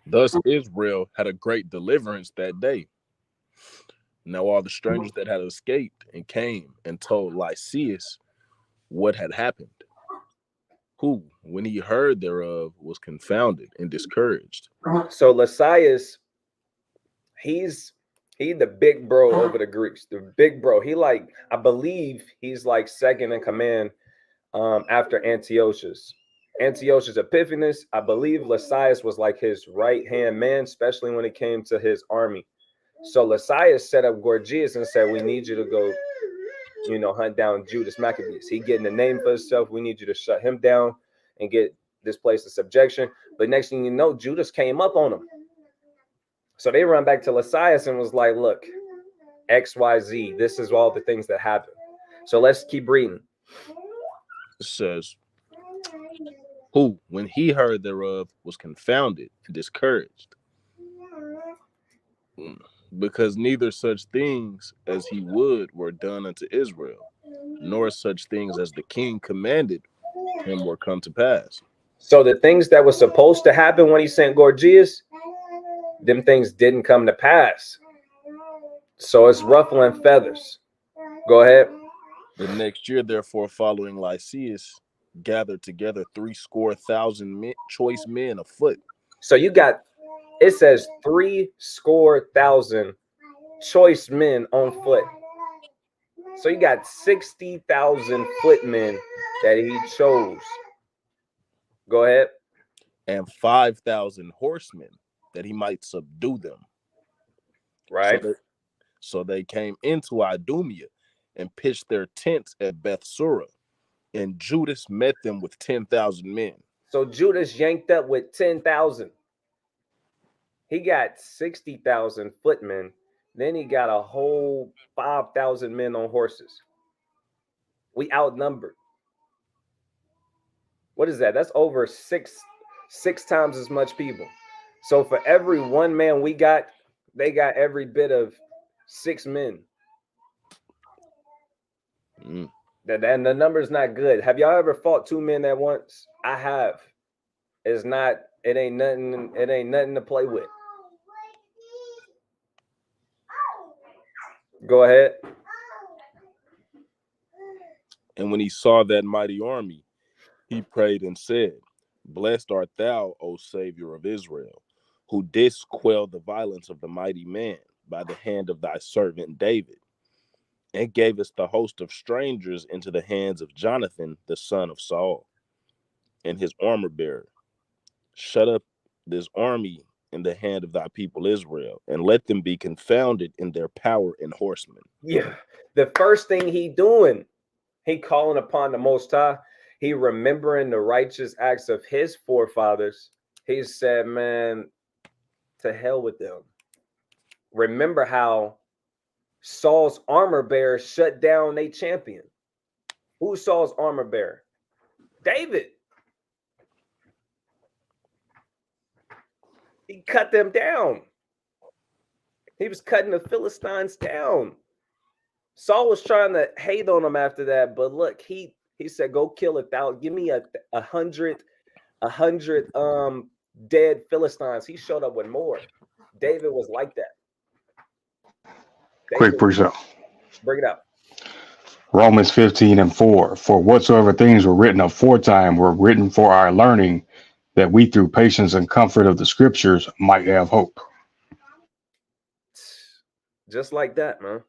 thus Israel had a great deliverance that day. Now all the strangers that had escaped and came and told Lysias what had happened, who, when he heard thereof, was confounded and discouraged. So Lysias, he's the big bro over the Greeks, the big bro. I believe he's like second in command after Antiochus. Antiochus Epiphanes, I believe Lysias was like his right-hand man, especially when it came to his army. So Lysias set up Gorgias and said, we need you to go, hunt down Judas Maccabeus. He getting a name for himself. We need you to shut him down and get this place to subjection. But next thing you know, Judas came up on him. So they run back to Lysias and was like, look, XYZ, this is all the things that happen. So let's keep reading. It says, who, when he heard thereof, was confounded and discouraged, because neither such things as he would were done unto Israel, nor such things as the king commanded him were come to pass. So the things that were supposed to happen when he sent Gorgias, them things didn't come to pass. So it's ruffling feathers. Go ahead. The next year, therefore, following Lysias, gathered together 70,000 men, choice men afoot. So you got, it says 70,000 choice men on foot. So you got 60,000 footmen that he chose. Go ahead. And 5,000 horsemen, that he might subdue them. Right. So they came into Idumea and pitched their tents at Bethsura, and Judas met them with 10,000 men. So Judas yanked up with 10,000. He got 60,000 footmen. Then he got a whole 5,000 men on horses. We outnumbered. What is that? That's over six times as much people. So for every one man we got, they got every bit of 6 men. And the number's not good. Have y'all ever fought 2 men at once? I have. It ain't nothing to play with. Go ahead. And when he saw that mighty army, he prayed and said, blessed art thou, O Savior of Israel, who didst quell the violence of the mighty man by the hand of thy servant David, and gavest the host of strangers into the hands of Jonathan, the son of Saul, and his armor bearer. Shut up this army in the hand of thy people Israel, and let them be confounded in their power and horsemen. Yeah. The first thing he doing, he calling upon the Most High. He remembering the righteous acts of his forefathers. He said, man, to hell with them. Remember how Saul's armor bearer shut down a champion. Who's Saul's armor bearer? David. He cut them down. He was cutting the Philistines down. Saul was trying to hate on him after that, but look, he said, "Go kill 1,000. Give me a hundred dead Philistines." He showed up with more. David was like that. Quick precept. Bring it up. Romans 15:4. For whatsoever things were written aforetime were written for our learning, that we through patience and comfort of the scriptures might have hope. Just like that, man.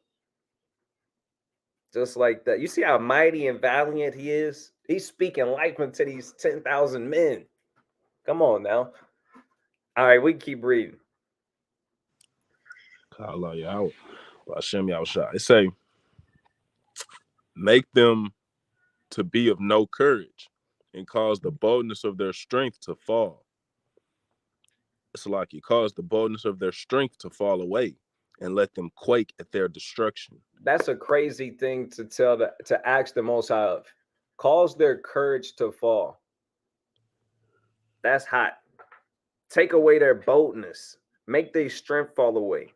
Just like that. You see how mighty and valiant he is? He's speaking life into these 10,000 men. Come on now. All right, we keep reading. It say, make them to be of no courage, and cause the boldness of their strength to fall. It's like you cause the boldness of their strength to fall away, and let them quake at their destruction. That's a crazy thing to to ask the Most High of. Cause their courage to fall. That's hot. Take away their boldness. Make their strength fall away.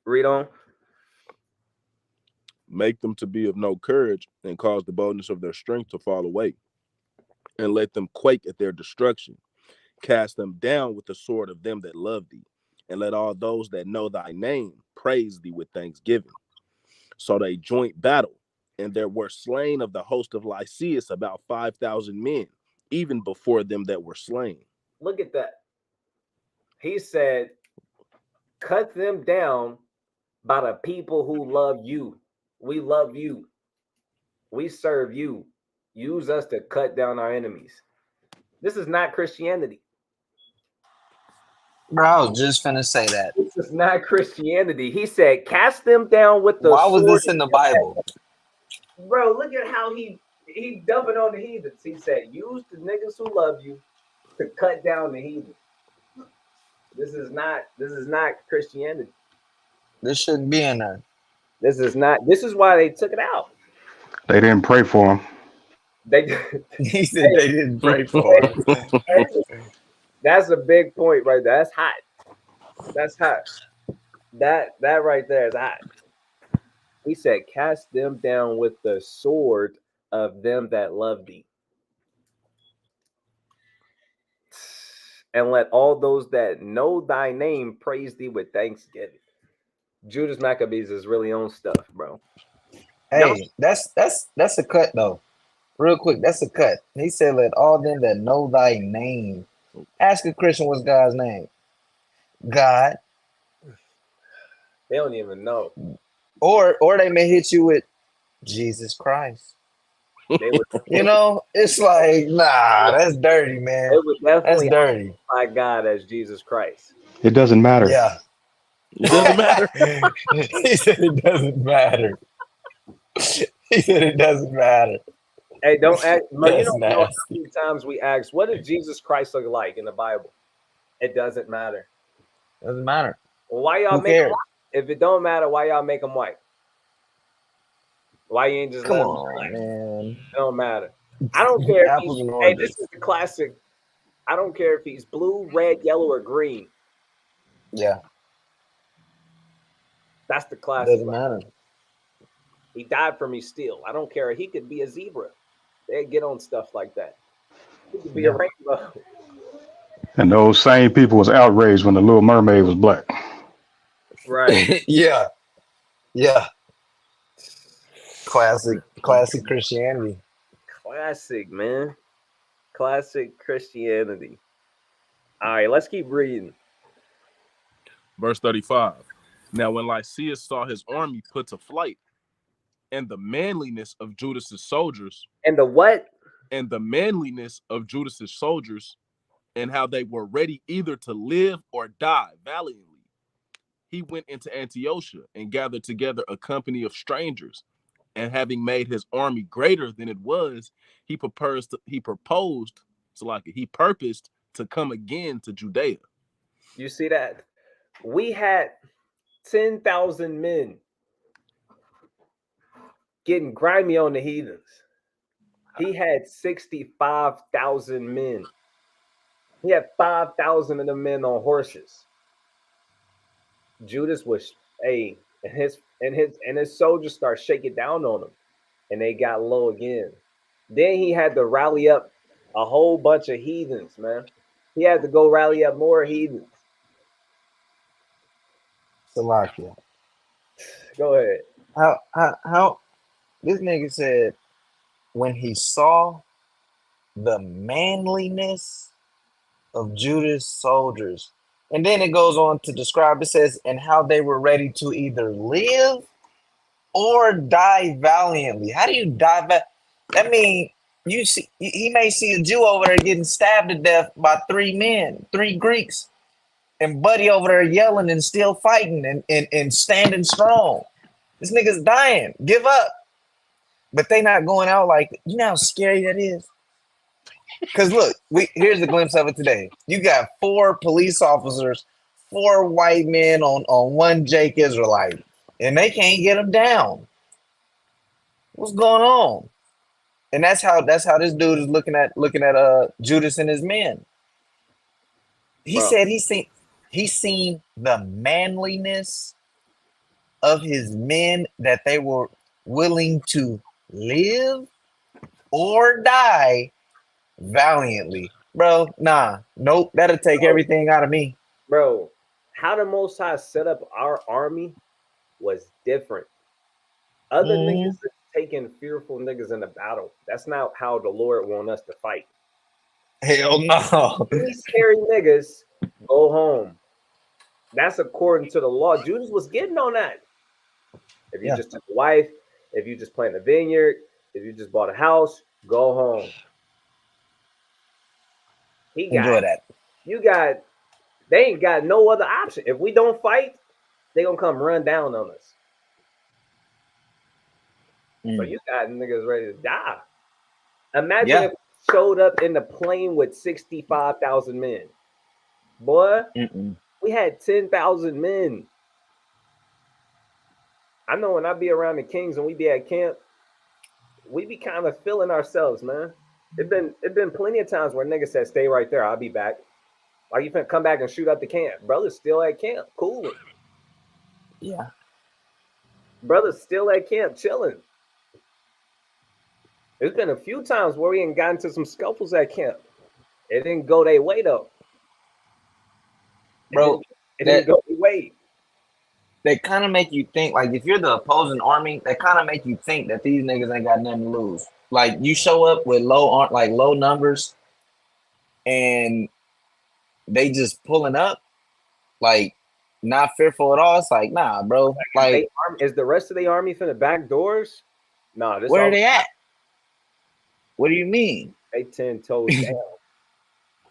Read on. Make them to be of no courage, and cause the boldness of their strength to fall away, and let them quake at their destruction. Cast them down with the sword of them that love thee, and let all those that know thy name praise thee with thanksgiving. So they joint battle, and there were slain of the host of Lysias about 5,000 men, even before them that were slain. Look at that. He said, cut them down by the people who love you. We love you. We serve you. Use us to cut down our enemies. This is not Christianity. Bro, I was just finna say that. is not Christianity. He said, cast them down with the Why was sword. this in the Bible? Bro, look at how he dumping on the heathens. He said, use the niggas who love you to cut down the heathens. This is not Christianity. This shouldn't be in there. This is why they took it out. They didn't pray for him. They He said they didn't pray for it. that's a big point right there. That's hot. That's hot. That right there is hot. He said, cast them down with the sword of them that love thee. And let all those that know thy name praise thee with thanksgiving. Judas Maccabees is really on stuff, bro. Hey, that's a cut though. Real quick, that's a cut. He said, "Let all them that know thy name." Ask a Christian what's God's name. God. They don't even know. Or they may hit you with Jesus Christ. They would, You know, it's like, nah, that's dirty, man. they would That's definitely dirty. identify God as Jesus Christ. It doesn't matter. Yeah. It doesn't matter. He said it doesn't matter. He said it doesn't matter. Hey, don't act. You That's don't know how nasty. many times we ask, what did Jesus Christ look like in the Bible? It doesn't matter. Doesn't matter. Well, why y'all Who make him cares? white? If it don't matter, why y'all make him white? Why you ain't just Come let him? on, man. It don't matter. I don't care if Apples he's. and Hey, oranges. this is the classic. I don't care if he's blue, red, yellow, or green. Yeah, That's the classic. doesn't matter. He died for me still. I don't care. He could be a zebra. They get on stuff like that. He could be a Yeah. rainbow. And those same people was outraged when the Little Mermaid was black. Right. Yeah. Yeah. Classic Christianity. Classic, man. Classic Christianity. All right, let's keep reading. Verse 35. Now, when Lysias saw his army put to flight, and the manliness of Judas's soldiers, And the what? and the manliness of Judas's soldiers, and how they were ready either to live or die valiantly, he went into Antiochia and gathered together a company of strangers. And having made his army greater than it was, he purposed to come again to Judea. You see that? We had 10,000 men getting grimy on the heathens. He had 65,000 men. He had 5,000 of the men on horses. Judas was and his soldiers start shaking down on him, and they got low again. Then he had to rally up a whole bunch of heathens, man. He had to go rally up more heathens. Salakia. Go ahead. How this nigga said when he saw the manliness of Judas' soldiers. And then it goes on to describe, it says, and how they were ready to either live or die valiantly. How do you die? That means he may see a Jew over there getting stabbed to death by 3 men, 3 Greeks, and Buddy over there yelling and still fighting and standing strong. This nigga's dying. Give up. But they not going out like, you know how scary that is? Because look, here's a glimpse of it today. You got 4 police officers, 4 white men on 1 Jake Israelite, and they can't get them down. What's going on? And that's how this dude is looking at Judas and his men. He Bro. said he's seen the manliness of his men, that they were willing to live or die valiantly. Bro, nah, nope, that'll take everything out of me. Bro, how the Most High set up our army was different. Other niggas are taking fearful niggas in the battle. That's not how the Lord want us to fight. Hell no. These scary niggas go home. That's according to the law. Judas was getting on that. If you just took a wife, if you just planted a vineyard, if you just bought a house, go home. Enjoy that. You got They ain't got no other option. If we don't fight, they gonna come run down on us. So you got niggas ready to die. Imagine Yeah. if we showed up in the plane with 65,000 men. Boy, we had 10,000 men. I know when I be around the Kings and we be at camp, we be kind of feeling ourselves, man. It been plenty of times where niggas said, "Stay right there, I'll be back." Like you finna come back and shoot up the camp. Brother's still at camp, cooling. Yeah. Brother's still at camp, chilling. There's been a few times where we ain't gotten to some scuffles at camp. It didn't go their way though. Bro, it didn't go their way. they kind of make you think, like, if you're the opposing army, they kind of make you think that these niggas ain't got nothing to lose. Like, you show up with low numbers, and they just pulling up, like, not fearful at all. It's like, nah, bro. Like, Is the rest of the army finna back doors? Nah, this where are they at? What do you mean? They 10 toes down.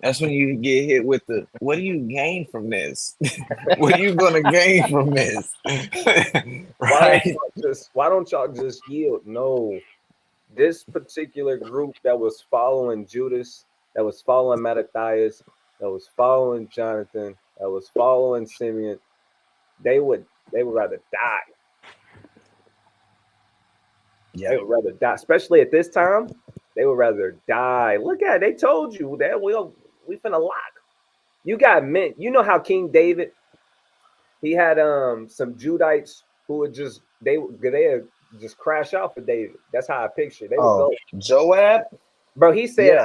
That's when you get hit with the, what do you gain from this? What are you gonna gain from this? Right? Why don't y'all just yield? No. This particular group that was following Judas, that was following Mattathias, that was following Jonathan, that was following Simeon, they would rather die. Yeah. They would rather die, especially at this time. They would rather die. Look at it. They told you that we finna lock. You got men. You know how King David, he had some Judites who would just they just crash out for David. That's how I picture. They would go. Joab? Bro, he said,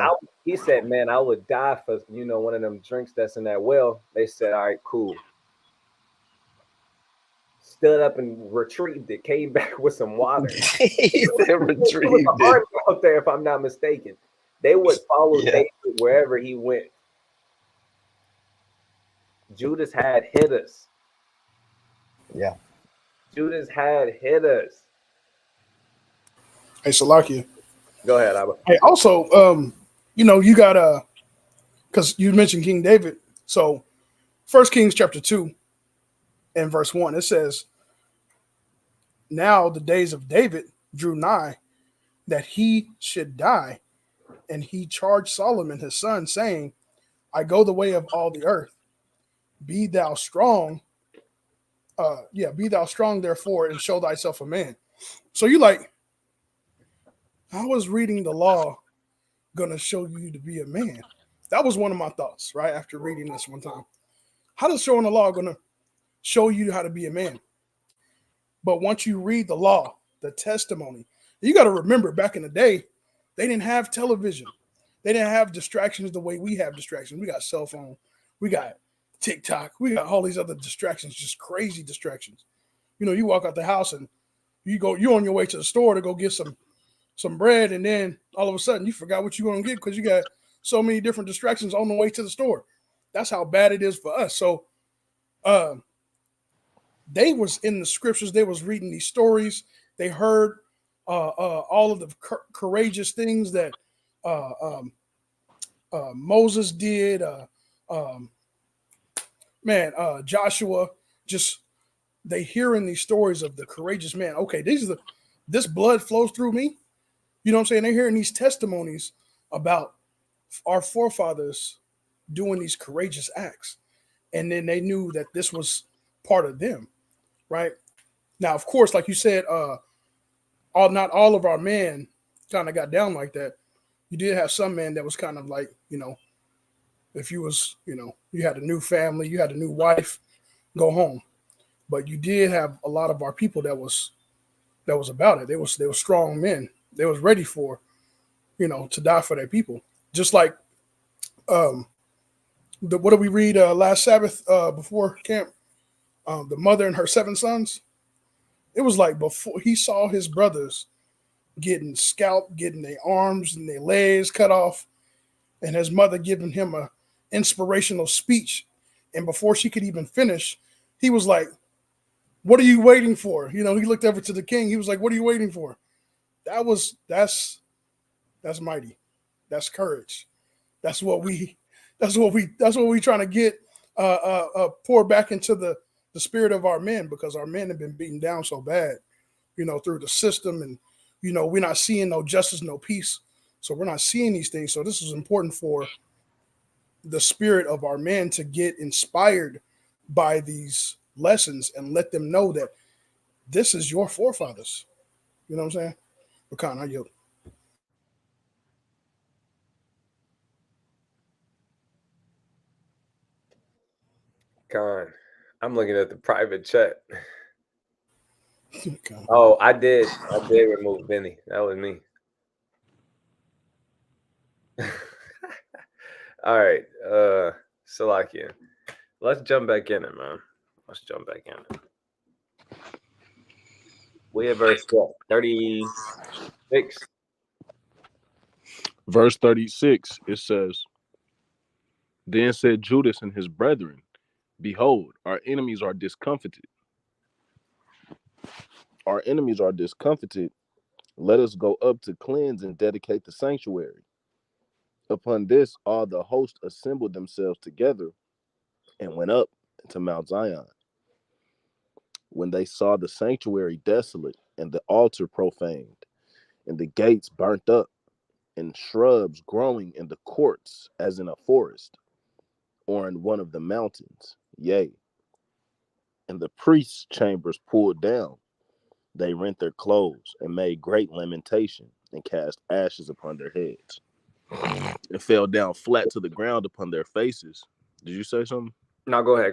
Yeah. man, I would die for one of them drinks that's in that well. They said, all right, cool. Stood up and retrieved it. Came back with some water. He said retrieved it. Army out there, if I'm not mistaken. They would follow David wherever he went. Judas had hit us. Yeah. Judas had hit us. Hey, Salakia. Go ahead, Abba. Hey, also, you got because you mentioned King David. So, 1 Kings chapter 2 and verse 1, it says, "Now the days of David drew nigh that he should die, and he charged Solomon his son, saying, I go the way of all the earth. Be thou strong. Be thou strong, therefore, and show thyself a man." So you like, how is reading the law gonna show you to be a man? That was one of my thoughts, right? After reading this one time. How does showing the law gonna show you how to be a man? But once you read the law, the testimony, you got to remember back in the day, they didn't have television. They didn't have distractions the way we have distractions. We got cell phone, we got TikTok, we got all these other distractions, just crazy distractions. You walk out the house and you're on your way to the store to go get some bread, and then all of a sudden you forgot what you're gonna get because you got so many different distractions on the way to the store. That's how bad it is for us. So they was in the scriptures, they was reading these stories, they heard all of the courageous things that Moses did, Joshua, just they hearing these stories of the courageous man. Okay, this blood flows through me. You know what I'm saying? They're hearing these testimonies about our forefathers doing these courageous acts. And then they knew that this was part of them, right? Now, of course, like you said, not all of our men kind of got down like that. You did have some men that was kind of like, if you was, you had a new family, you had a new wife, go home. But you did have a lot of our people that was about it. They were strong men. They was ready for, to die for their people. Just like what did we read last Sabbath before camp? The mother and her 7 sons. It was like before he saw his brothers getting scalped, getting their arms and their legs cut off, and his mother giving him a inspirational speech. And before she could even finish, he was like, "What are you waiting for?" He looked over to the king. He was like, "What are you waiting for?" That's mighty. That's courage. That's what we trying to get pour back into the spirit of our men, because our men have been beaten down so bad, through the system, and we're not seeing no justice, no peace. So we're not seeing these things. So this is important for the spirit of our men to get inspired by these lessons and let them know that this is your forefathers. You know what I'm saying? Bakan, I yield. Con, I'm looking at the private chat. Okay. Oh, I did remove Benny. That was me. All right, Salakia. Let's jump back in it, man. Let's jump back in it. We have verse 36. Verse 36, it says, Then said Judas and his brethren, Behold, our enemies are discomfited. Our enemies are discomfited. Let us go up to cleanse and dedicate the sanctuary. Upon this, all the host assembled themselves together and went up to Mount Zion. When they saw the sanctuary desolate and the altar profaned, and the gates burnt up, and shrubs growing in the courts as in a forest, or in one of the mountains, yea, and the priests' chambers pulled down, they rent their clothes and made great lamentation and cast ashes upon their heads. And fell down flat to the ground upon their faces. Did you say something? No, go ahead.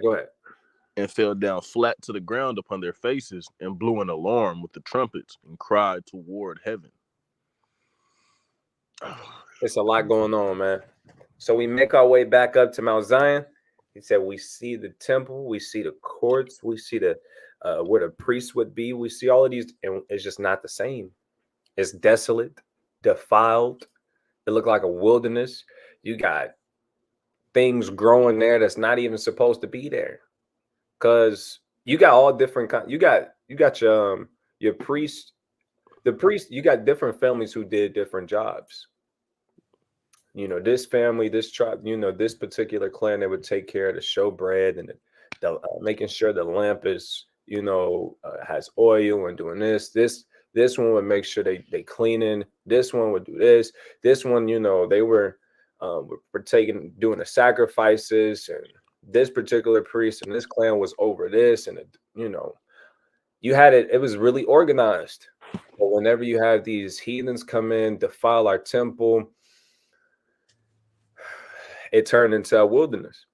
And fell down flat to the ground upon their faces and blew an alarm with the trumpets and cried toward heaven. It's a lot going on, man. So we make our way back up to Mount Zion. He said we see the temple, we see the courts, we see the where the priests would be. We see all of these, and it's just not the same. It's desolate, defiled. It looked like a wilderness. You got things growing there that's not even supposed to be there, because you got all different kinds. You got your priest, the priest. You got different families who did different jobs. This family, this tribe, this particular clan, they would take care of the showbread and the making sure the lamp is, has oil and doing this one would make sure they cleaning. This one would do this. This one, they were partaking, doing the sacrifices, and this particular priest and this clan was over this, and you had it. It was really organized. But whenever you have these heathens come in, defile our temple, it turned into a wilderness.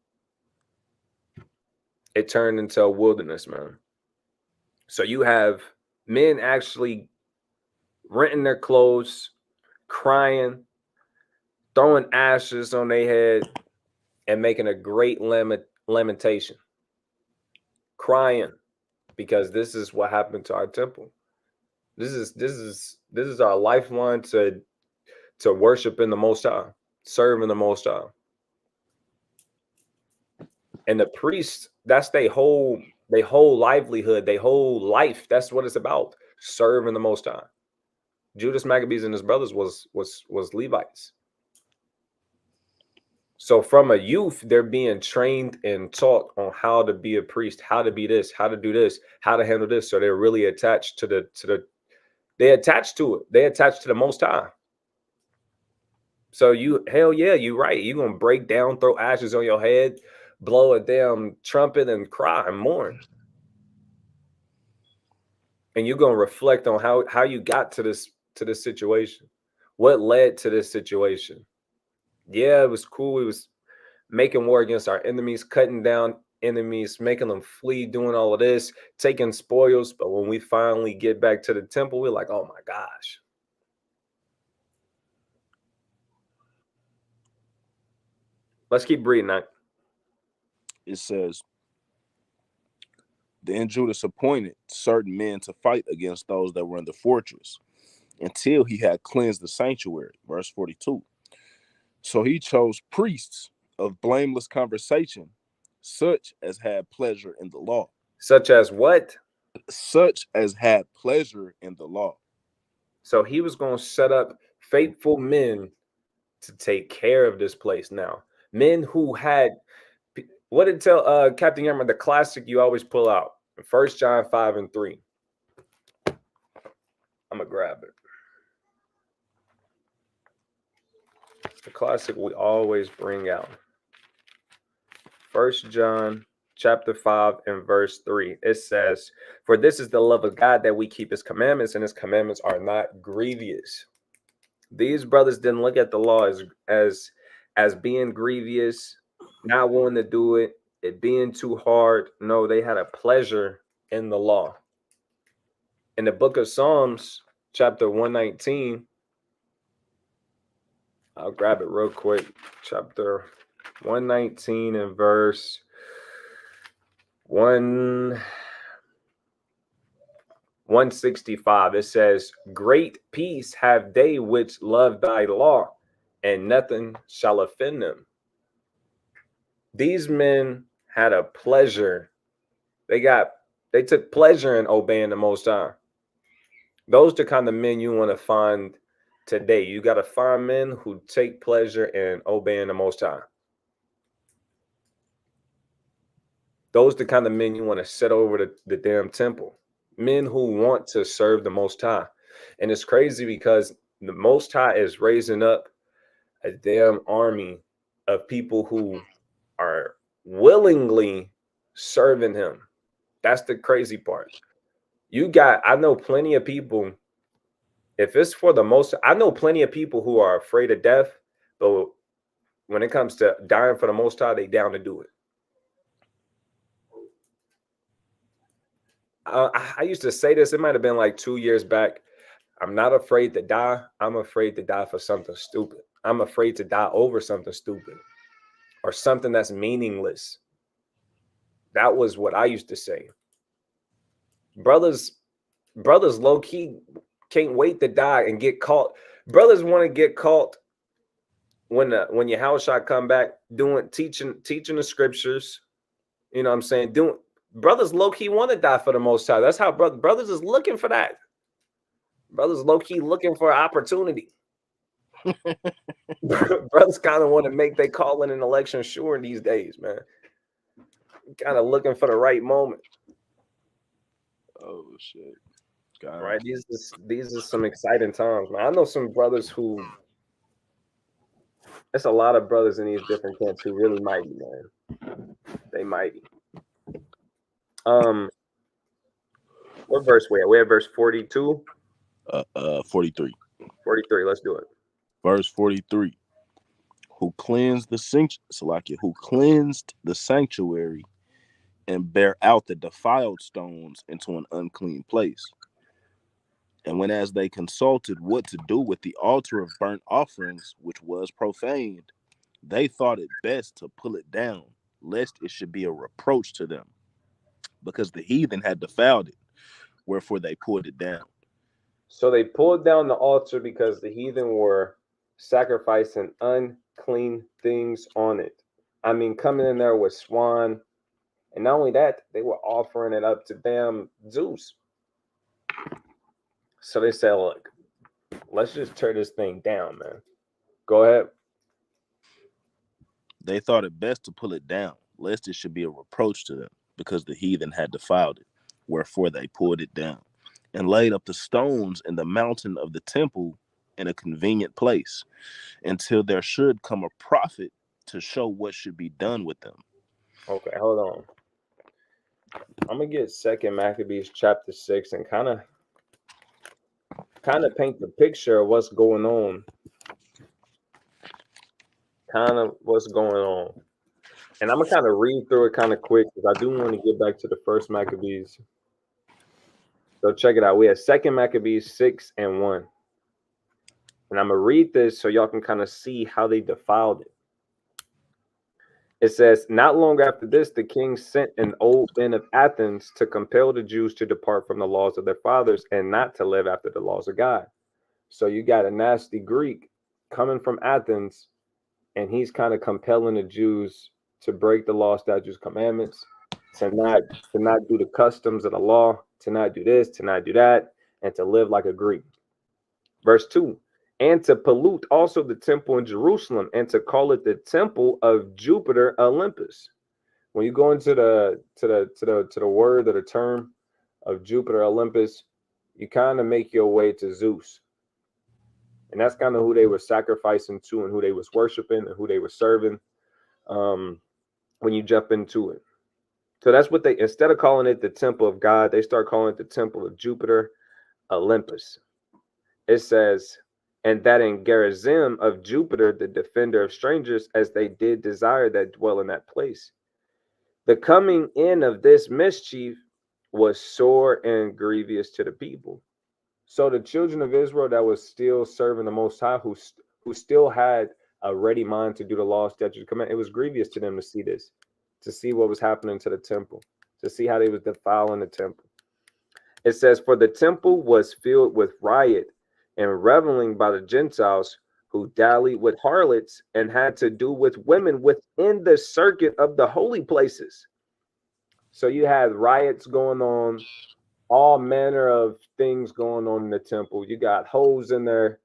It turned into a wilderness, man. So you have men actually renting their clothes, crying, throwing ashes on their head, and making a great lamentation. Crying, because this is what happened to our temple. This is our lifeline to worship in the Most High, serve in the Most High. And the priests, that's their whole livelihood, their whole life. That's what it's about. Serving the Most High. Judas Maccabees and his brothers was Levites. So from a youth, they're being trained and taught on how to be a priest, how to be this, how to do this, how to handle this. So they're really attached to they attach to it. They attach to the Most High. So hell yeah, you're right. You're going to break down, throw ashes on your head, blow a damn trumpet and cry and mourn. And you're going to reflect on how you got to this situation. What led to this situation? Yeah, it was cool. It was making war against our enemies, cutting down enemies, making them flee, doing all of this, taking spoils. But when we finally get back to the temple, we're like, oh my gosh. Let's keep reading that. It says, Then Judas appointed certain men to fight against those that were in the fortress until he had cleansed the sanctuary. Verse 42. So he chose priests of blameless conversation, such as had pleasure in the law. Such as what? Such as had pleasure in the law. So he was going to set up faithful men to take care of this place now. Men who had, What did tell Captain Yammer, the classic you always pull out? 1 John 5 and 3. I'm gonna grab it. It's the classic we always bring out. 1 John chapter 5 and verse 3. It says, "For this is the love of God, that we keep his commandments, and his commandments are not grievous." These brothers didn't look at the law as being grievous, not wanting to do it, it being too hard. No, they had a pleasure in the law. In the book of Psalms, chapter 119, I'll grab it real quick. Chapter 119 and verse 165. It says, "Great peace have they which love thy law, and nothing shall offend them." These men had a pleasure. They took pleasure in obeying the Most High. Those are the kind of men you want to find today. You got to find men who take pleasure in obeying the Most High. Those are the kind of men you want to set over the damn temple. Men who want to serve the Most High. And it's crazy because the Most High is raising up a damn army of people who are willingly serving him. That's the crazy part. I know plenty of people, if it's for the most, I know plenty of people who are afraid of death, but when it comes to dying for the Most High, they down to do it. I used to say this, it might have been like 2 years back. I'm not afraid to die. I'm afraid to die for something stupid. I'm afraid to die over something stupid or something that's meaningless. That was what I used to say. Brothers low-key can't wait to die and get caught. Brothers want to get caught when your house shot come back teaching the scriptures. You know what I'm saying? Brothers low-key want to die for the Most High. That's how brothers is looking for that. Brothers low-key looking for opportunity. Brothers kind of want to make they call in an election sure these days, man. Kind of looking for the right moment. Oh shit. God. Right. These are some exciting times, man. I know some brothers who there's a lot of brothers in these different camps who really mighty, man. They mighty. What verse we at? We're at verse 42. 43. 43. Let's do it. Verse 43. Who cleansed the sanctuary and bear out the defiled stones into an unclean place. And when as they consulted what to do with the altar of burnt offerings, which was profaned, they thought it best to pull it down, lest it should be a reproach to them, because the heathen had defiled it, wherefore they pulled it down. So they pulled down the altar because the heathen were sacrificing unclean things on it. I mean, coming in there with swan. And not only that, they were offering it up to damn Zeus. So they said, look, let's just tear this thing down, man. Go ahead. They thought it best to pull it down, lest it should be a reproach to them, because the heathen had defiled it, wherefore they pulled it down, and laid up the stones in the mountain of the temple in a convenient place, until there should come a prophet to show what should be done with them. Okay, hold on. I'm gonna get 2 Maccabees chapter 6 and kind of paint the picture of what's going on. And I'm gonna kind of read through it kind of quick because I do want to get back to the first Maccabees. So check it out. We have 2 Maccabees 6 and 1. And I'm gonna read this so y'all can kind of see how they defiled it. It says, not long after this, the king sent an old men of Athens to compel the Jews to depart from the laws of their fathers and not to live after the laws of God. So you got a nasty Greek coming from Athens, and he's kind of compelling the Jews to break the law, statutes, commandments, to not do the customs of the law, to not do this, to not do that, and to live like a Greek. Verse 2. And to pollute also the temple in Jerusalem, and to call it the temple of Jupiter Olympus, when you go into the word or the term of Jupiter, Olympus, you kind of make your way to Zeus. And that's kind of who they were sacrificing to and who they was worshiping and who they were serving when you jump into it. So that's what they, instead of calling it the temple of God, they start calling it the temple of Jupiter, Olympus. It says, and that in Gerizim of Jupiter, the defender of strangers, as they did desire that dwell in that place. The coming in of this mischief was sore and grievous to the people. So the children of Israel that was still serving the Most High, who still had a ready mind to do the law, statutes, command, it was grievous to them to see this, to see what was happening to the temple, to see how they was defiling the temple. It says, for the temple was filled with riot and reveling by the Gentiles who dallied with harlots and had to do with women within the circuit of the holy places. So you had riots going on, all manner of things going on in the temple. You got hoes in there,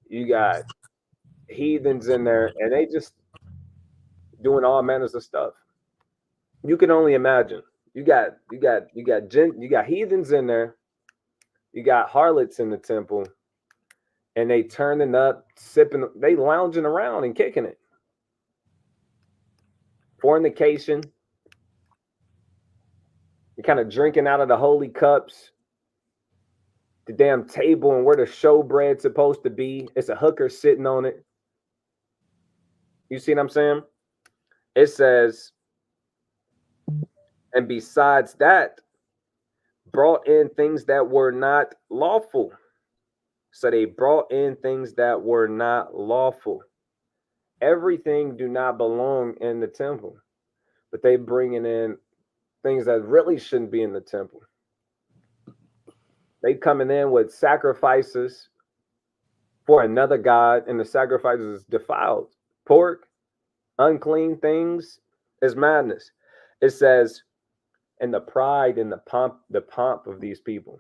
you got heathens in there, and they just doing all manners of stuff. You can only imagine. You got heathens in there, you got harlots in the temple, and they turning up, sipping, they lounging around and kicking it. Fornication. You're kind of drinking out of the holy cups, the damn table, and where the showbread's supposed to be. It's a hooker sitting on it. You see what I'm saying? It says, and besides that, brought in things that were not lawful. So they brought in things that were not lawful. Everything do not belong in the temple, but they bringing in things that really shouldn't be in the temple. They coming in with sacrifices for another god, and the sacrifices is defiled. Pork, unclean things is madness. It says, and the pride and the pomp of these people,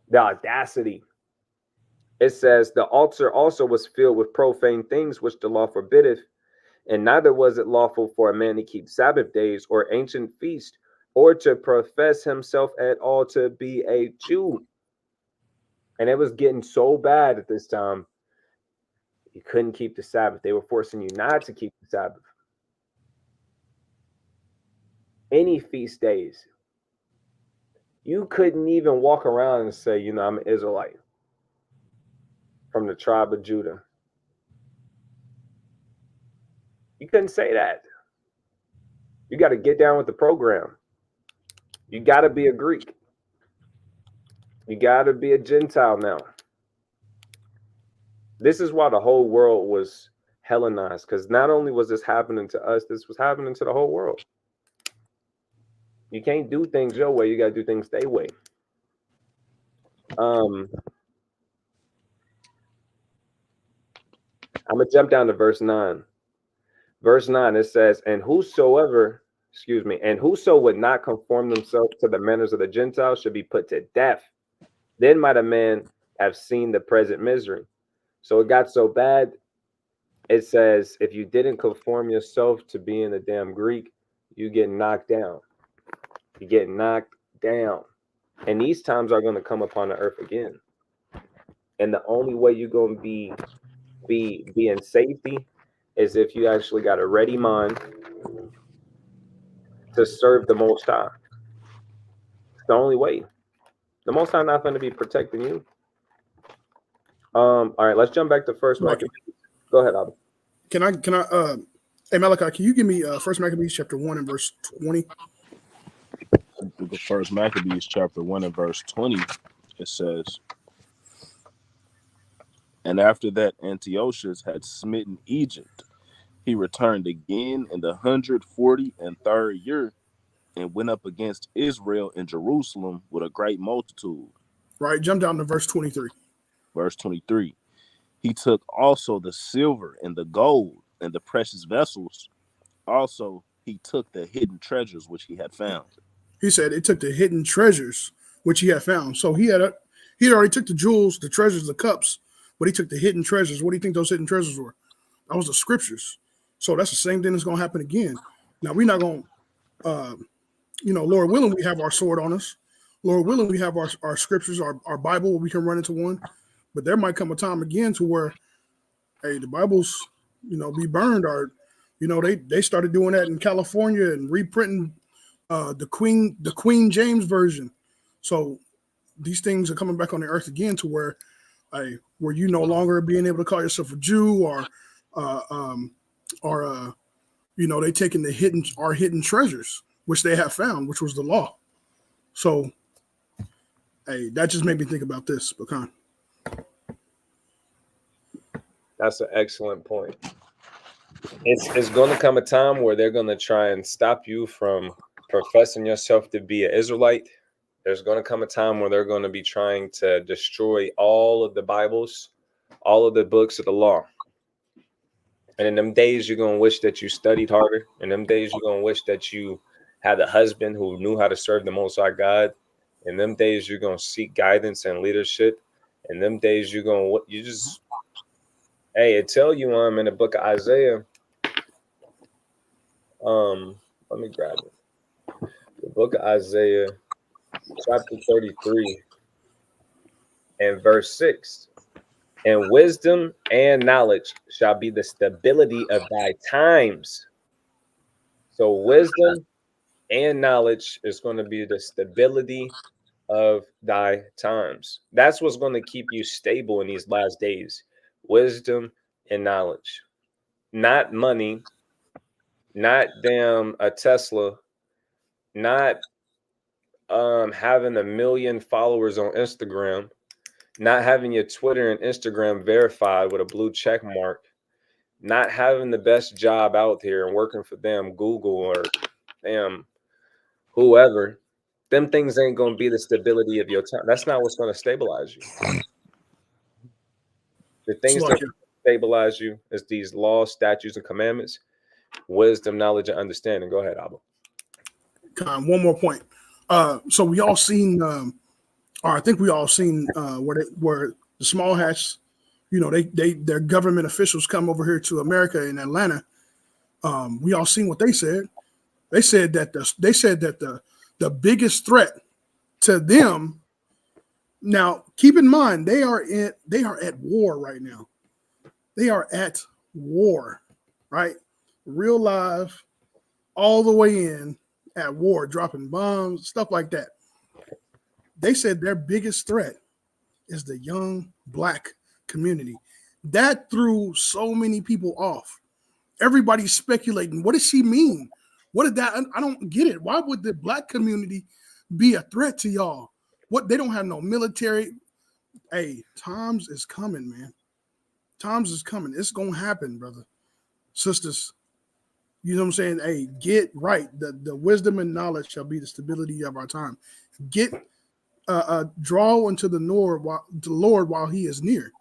the audacity. It says, the altar also was filled with profane things which the law forbiddeth, and neither was it lawful for a man to keep Sabbath days or ancient feast, or to profess himself at all to be a Jew. And it was getting so bad at this time, you couldn't keep the Sabbath. They were forcing you not to keep the Sabbath. Any feast days. You couldn't even walk around and say, you know, I'm an Israelite from the tribe of Judah. You couldn't say that. You got to get down with the program. You got to be a Greek. You got to be a Gentile now. This is why the whole world was Hellenized, because not only was this happening to us, this was happening to the whole world. You can't do things your way. You got to do things their way. I'm going to jump down to verse 9. Verse 9, it says, and whoso would not conform themselves to the manners of the Gentiles should be put to death. Then might a man have seen the present misery. So it got so bad, it says, if you didn't conform yourself to being a damn Greek, you get knocked down. You get knocked down. And these times are going to come upon the earth again. And the only way you're going to be in safety is if you actually got a ready mind to serve the Most High. It's the only way. The Most High not going to be protecting you. All right, let's jump back to First Maccabees. Go ahead, Abba. Can I hey Malachi, can you give me First Maccabees chapter 1 and verse 20? The First Maccabees chapter 1 and verse 20, it says, and after that Antiochus had smitten Egypt, he returned again in the 143rd year and went up against Israel in Jerusalem with a great multitude. Right, jump down to verse 23. Verse 23, he took also the silver and the gold and the precious vessels. Also, he took the hidden treasures which he had found. He said it took the hidden treasures which he had found. So he already took the jewels, the treasures, the cups, but he took the hidden treasures. What do you think those hidden treasures were? That was the scriptures. So that's the same thing that's going to happen again. Now we're not going to, Lord willing, we have our sword on us. Lord willing, we have our scriptures, our Bible, where we can run into one. But there might come a time again to where, hey, the Bibles, be burned, or, they started doing that in California and reprinting the Queen James version. So these things are coming back on the earth again to where you no longer being able to call yourself a Jew, or they taking our hidden treasures, which they have found, which was the law. So, hey, that just made me think about this, Bakan. That's an excellent point. It's going to come a time where they're going to try and stop you from professing yourself to be an Israelite. There's going to come a time where they're going to be trying to destroy all of the Bibles, all of the books of the law. And in them days, you're going to wish that you studied harder. In them days, you're going to wish that you had a husband who knew how to serve the Most High God. In them days, you're going to seek guidance and leadership. In them days, it tell you in the book of Isaiah. Let me grab it. The book of Isaiah, chapter 33 and verse 6. And wisdom and knowledge shall be the stability of thy times. So wisdom and knowledge is going to be the stability of thy times. That's what's going to keep you stable in these last days. Wisdom and knowledge. Not money, not damn a Tesla, not having 1 million followers on Instagram, not having your Twitter and Instagram verified with a blue check mark, not having the best job out here and working for them, Google or damn whoever. Them things ain't going to be the stability of your time. That's not what's going to stabilize you. The things that stabilize you is these laws, statutes, and commandments, wisdom, knowledge, and understanding. Go ahead, Abba. One more point. So we all seen, or I think we all seen where the small hats, their government officials come over here to America in Atlanta. We all seen what they said. They said that the biggest threat to them. Now, keep in mind, they are at war right now. They are at war, right? Real live, all the way in at war, dropping bombs, stuff like that. They said their biggest threat is the young black community. That threw so many people off. Everybody's speculating. What does she mean? What did that? I don't get it. Why would the black community be a threat to y'all? What? They don't have no military. Hey, times is coming, man. Times is coming. It's gonna happen, brother, sisters. You know what I'm saying? Hey, get right. The wisdom and knowledge shall be the stability of our time. Get draw unto the Lord while He is near,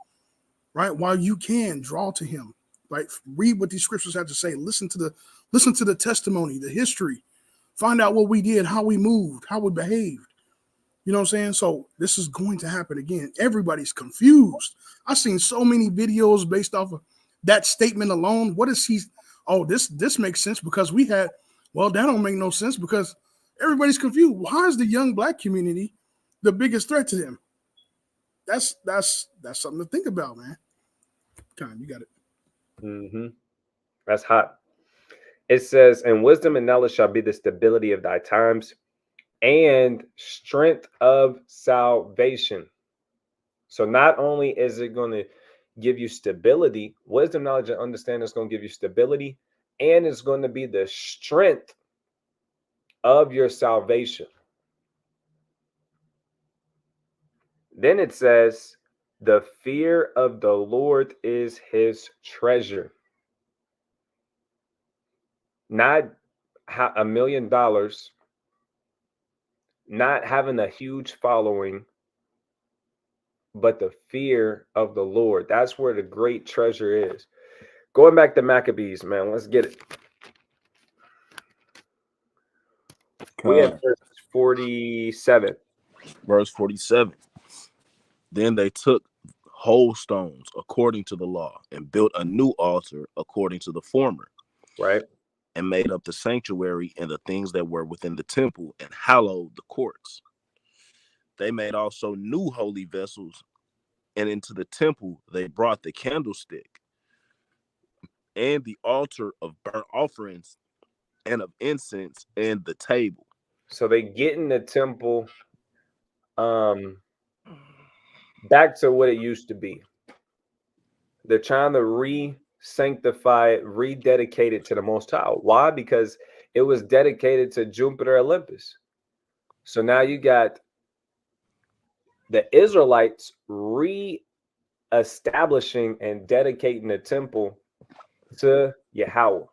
right? While you can draw to Him, right? Read what these scriptures have to say. Listen to the testimony, the history. Find out what we did, how we moved, how we behaved. You know what I'm saying? So this is going to happen again. Everybody's confused. I've seen so many videos based off of that statement alone. What is he? Oh, this makes sense because we had. Well, that don't make no sense because everybody's confused. Why is the young black community the biggest threat to them? That's something to think about, man. Con, you got it. Mm-hmm. That's hot. It says, and wisdom and knowledge shall be the stability of thy times and strength of salvation. So not only is it going to give you stability, wisdom, knowledge, and understanding is going to give you stability, and it's going to be the strength of your salvation. Then it says, the fear of the Lord is his treasure. Not $1 million, not having a huge following, but the fear of the Lord. That's where the great treasure is. Going back to Maccabees, man, let's get it. We have verse 47. Verse 47. Then they took whole stones according to the law and built a new altar according to the former. Right. and made up the sanctuary and the things that were within the temple, and hallowed the courts. They made also new holy vessels, and into the temple they brought the candlestick and the altar of burnt offerings and of incense and the table. So they get in the temple back to what it used to be. They're trying to re-sanctify it, rededicate it to the Most High. Why? Because it was dedicated to Jupiter Olympus. So now you got the Israelites re-establishing and dedicating the temple to Yahweh.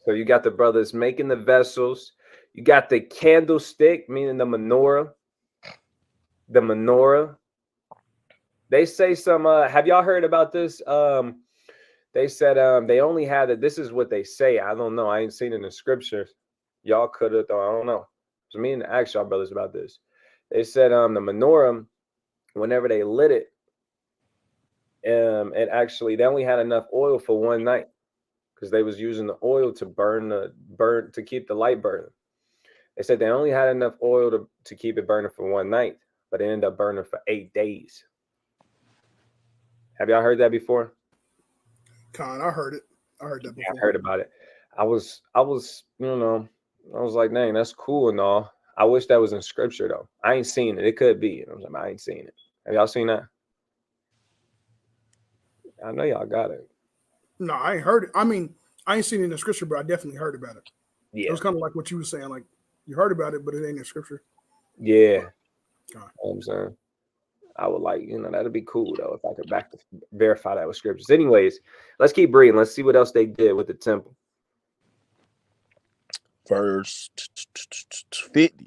So you got the brothers making the vessels. You got the candlestick, meaning the menorah. The menorah. They say some. Have y'all heard about this? They said they only had it. This is what they say. I don't know. I ain't seen it in the scriptures. Y'all could have. I don't know. So me and ask y'all brothers about this. They said the menorah, whenever they lit it, it actually they only had enough oil for one night because they was using the oil to burn to keep the light burning. They said they only had enough oil to keep it burning for one night, but it ended up burning for 8 days. Have y'all heard that before? Con, I heard it. I heard that before. Yeah, I heard about it. I was, I was like, dang, that's cool and all. I wish that was in scripture though. I ain't seen it. It could be. I was like, I ain't seen it. Have y'all seen that? I know y'all got it. No, I ain't heard it. I mean, I ain't seen it in the scripture, but I definitely heard about it. Yeah. It was kind of like what you were saying. Like, you heard about it, but it ain't in scripture. Yeah. You know what I'm saying? I would like, that'd be cool though if I could verify that with scriptures. Anyways, let's keep reading. Let's see what else they did with the temple. Verse 50.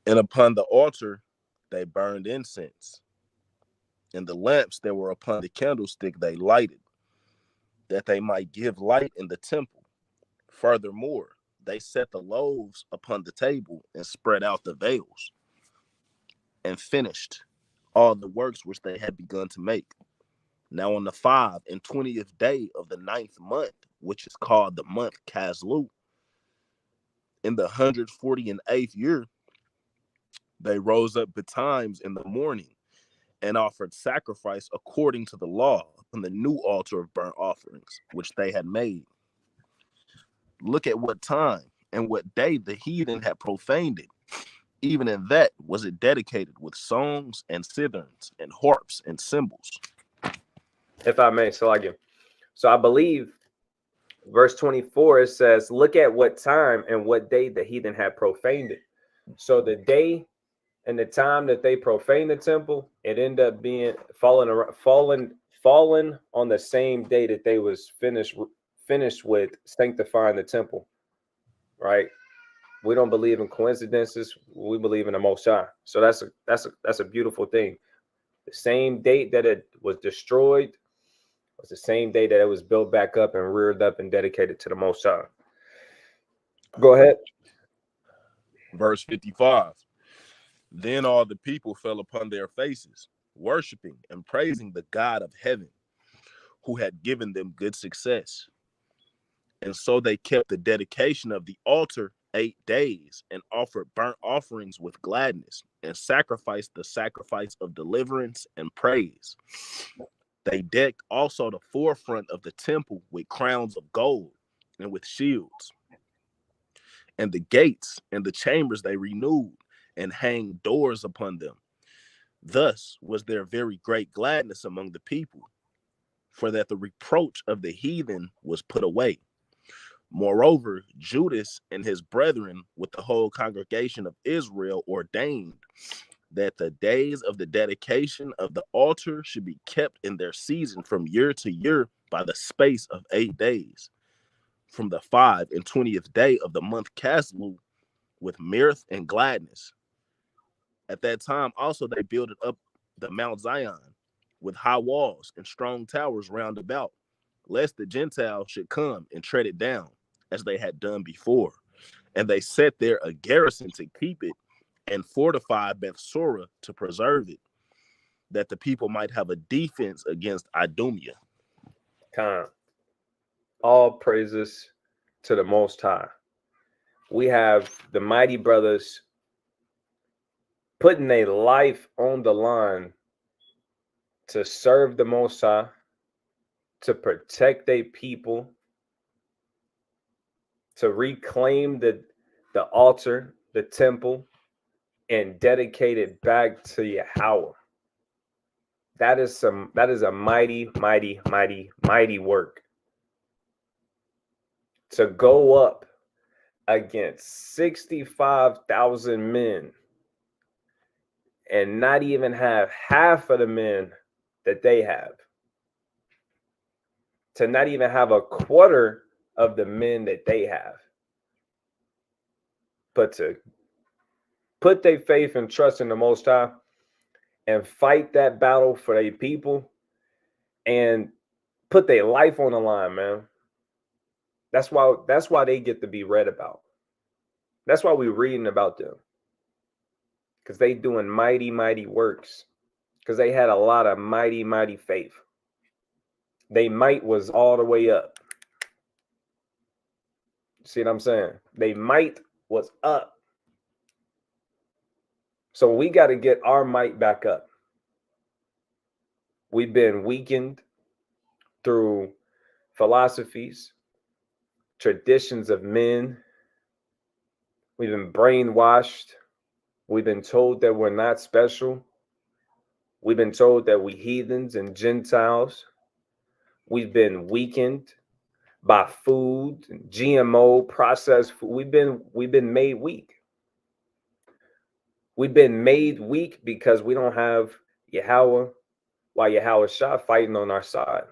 And upon the altar they burned incense, and the lamps that were upon the candlestick they lighted, that they might give light in the temple. Furthermore, they set the loaves upon the table and spread out the veils, and finished all the works which they had begun to make. Now on the 25th day of the 9th month, which is called the month Caslu, in the 148th year, they rose up betimes in the morning and offered sacrifice according to the law on the new altar of burnt offerings, which they had made. Look at what time and what day the heathen had profaned it. Even in that was it dedicated with songs and citherns and harps and cymbals. If I may, so I believe verse 24, it says, look at what time and what day the heathen had profaned it. So the day and the time that they profaned the temple, it ended up being fallen on the same day that they was finished with sanctifying the temple, right? We don't believe in coincidences. We believe in the Most High. So that's a beautiful thing. The same date that it was destroyed was the same day that it was built back up and reared up and dedicated to the Most High. Go ahead. Verse 55. Then all the people fell upon their faces, worshiping and praising the God of heaven, who had given them good success. And so they kept the dedication of the altar 8 days, and offered burnt offerings with gladness, and sacrificed the sacrifice of deliverance and praise. They decked also the forefront of the temple with crowns of gold and with shields. And the gates and the chambers they renewed, and hanged doors upon them. Thus was there very great gladness among the people, for that the reproach of the heathen was put away. Moreover, Judas and his brethren with the whole congregation of Israel ordained that the days of the dedication of the altar should be kept in their season from year to year by the space of 8 days, from the 25th day of the month Caslu, with mirth and gladness. At that time also they builded up the Mount Zion with high walls and strong towers round about, lest the Gentiles should come and tread it down, as they had done before. And they set there a garrison to keep it, and fortified Bethsura to preserve it. that the people might have a defense against Idumea. All praises to the Most High. We have the mighty brothers putting their life on the line to serve the Most High, to protect their people, to reclaim the altar, the temple, and dedicate it back to Yahweh. That is a mighty, mighty, mighty, mighty work. To go up against 65,000 men and not even have half of the men that they have. To not even have a quarter of the men that they have. But to put their faith and trust in the Most High and fight that battle for their people and put their life on the line, man. That's why they get to be read about. That's why we're reading about them. Because they doing mighty, mighty works. Because they had a lot of mighty, mighty faith. They might was all the way up. See what I'm saying? They might was up. So we got to get our might back up. We've been weakened through philosophies, traditions of men. We've been brainwashed. We've been told that we're not special. We've been told that we heathens and Gentiles. We've been weakened by food, GMO, processed food. We've been made weak. We've been made weak because we don't have Yahweh, while Yahweh Shah fighting on our side.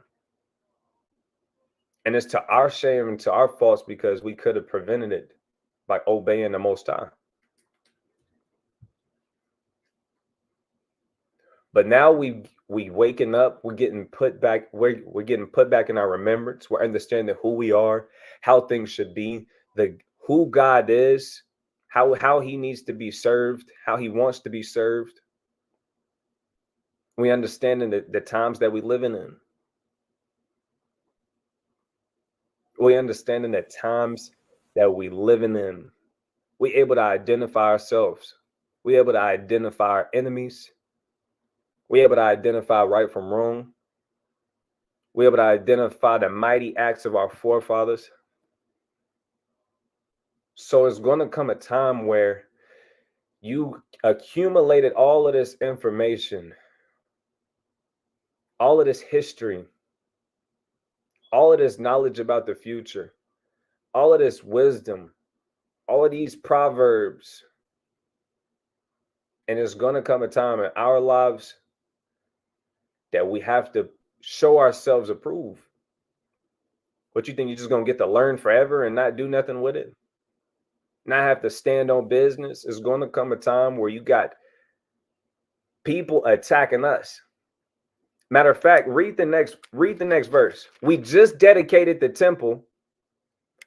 And it's to our shame and to our faults because we could have prevented it by obeying the Most High. But now we waking up, we're getting put back, we're getting put back in our remembrance. We're understanding who we are, how things should be, who God is, how he needs to be served, how he wants to be served. We understanding the times that we living in. We understanding the times that we living in. We able to identify ourselves. We able to identify our enemies. We able to identify right from wrong. We able to identify the mighty acts of our forefathers. So it's going to come a time where you accumulated all of this information, all of this history, all of this knowledge about the future, all of this wisdom, all of these proverbs. And it's going to come a time in our lives that we have to show ourselves approved. What you think you're just going to get to learn forever and not do nothing with it? Not have to stand on business? It's going to come a time where you got people attacking us. Matter of fact, read the next verse. We just dedicated the temple,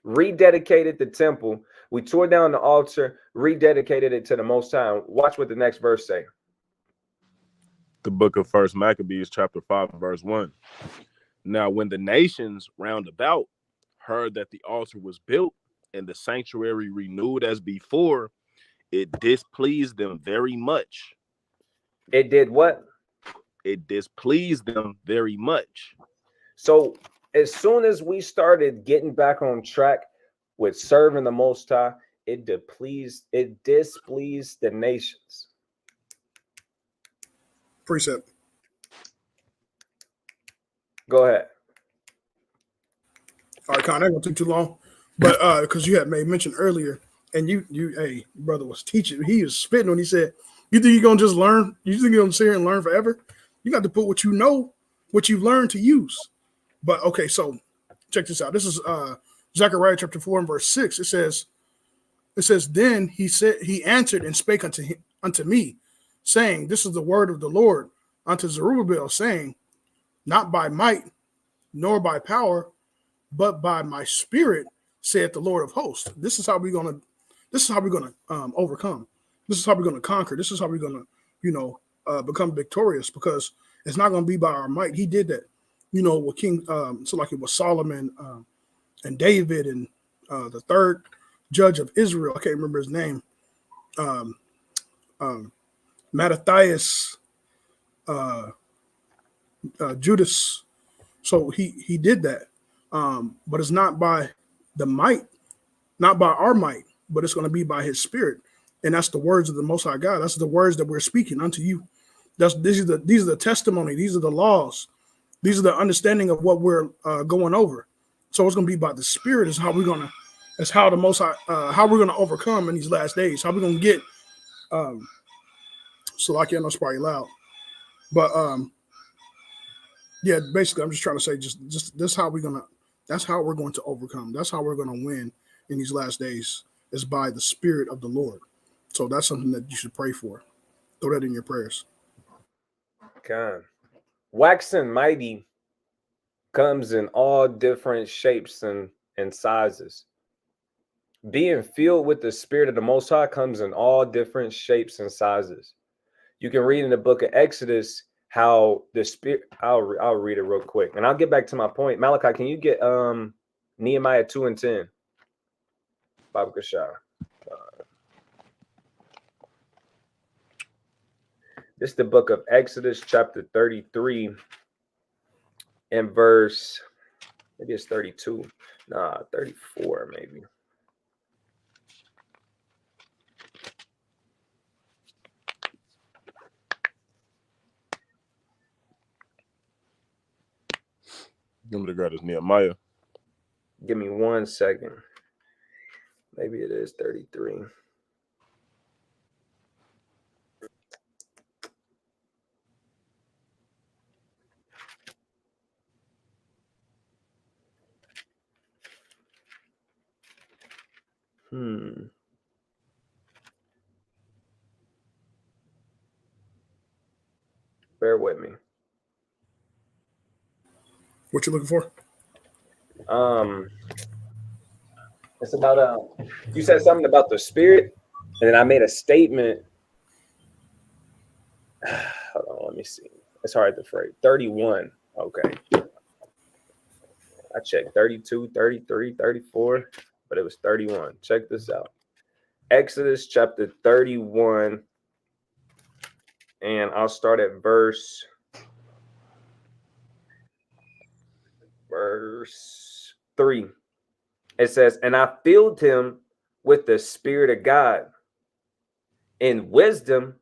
rededicated the temple. We tore down the altar, rededicated it to the Most High. Watch what the next verse say. The book of First Maccabees, chapter 5, verse 1. Now, when the nations round about heard that the altar was built and the sanctuary renewed as before, it displeased them very much. It did what? It displeased them very much. So as soon as we started getting back on track with serving the Most High, it displeased the nations. Precept. Go ahead. All right, Con, that won't take too long. But because you had made mention earlier, and you hey, brother was teaching, he was spitting when he said, you think you're gonna just learn? You think you're gonna sit here and learn forever? You got to put what you know, what you've learned to use. But okay, so check this out. This is Zechariah chapter 4 and verse 6. It says, then he answered and spake unto me, saying, this is the word of the Lord unto Zerubbabel, saying, not by might nor by power, but by my spirit, saith the Lord of hosts. This is how we're gonna overcome. This is how we're gonna conquer. This is how we're gonna, become victorious, because it's not going to be by our might. He did that, you know, with King. So like it was Solomon and David and the third judge of Israel. I can't remember his name. Mattathias, Judas. So he did that, but it's not by the might, not by our might, but it's going to be by His Spirit, and that's the words of the Most High God. That's the words that we're speaking unto you. These are the testimony. These are the laws. These are the understanding of what we're going over. So it's going to be by the Spirit. Is how we're gonna. That's how the Most High, how we're going to overcome in these last days. How we're going to get. So like, I know it's probably loud, but yeah, basically, I'm just trying to say, just this how we're gonna. That's how we're going to overcome. That's how we're going to win in these last days. Is by the Spirit of the Lord. So that's something that you should pray for. Throw that in your prayers. God. Waxing mighty comes in all different shapes and sizes. Being filled with the Spirit of the Most High comes in all different shapes and sizes. You can read in the book of Exodus how the Spirit. I'll read it real quick, and I'll get back to my point. Malachi, can you get Nehemiah 2:10? Baba Kashar. This is the book of Exodus, chapter 33, and verse, maybe it's 32. Nah, 34, maybe. Give me the God is Nehemiah. Give me 1 second. Maybe it is 33. Bear with me. What you looking for? It's about you said something about the Spirit, and then I made a statement. Hold on, let me see. It's hard to phrase. 31. Okay. I checked 32, 33, 34, but it was 31. Check this out. Exodus chapter 31, and I'll start at verse 3. It says, and I filled him with the Spirit of God in wisdom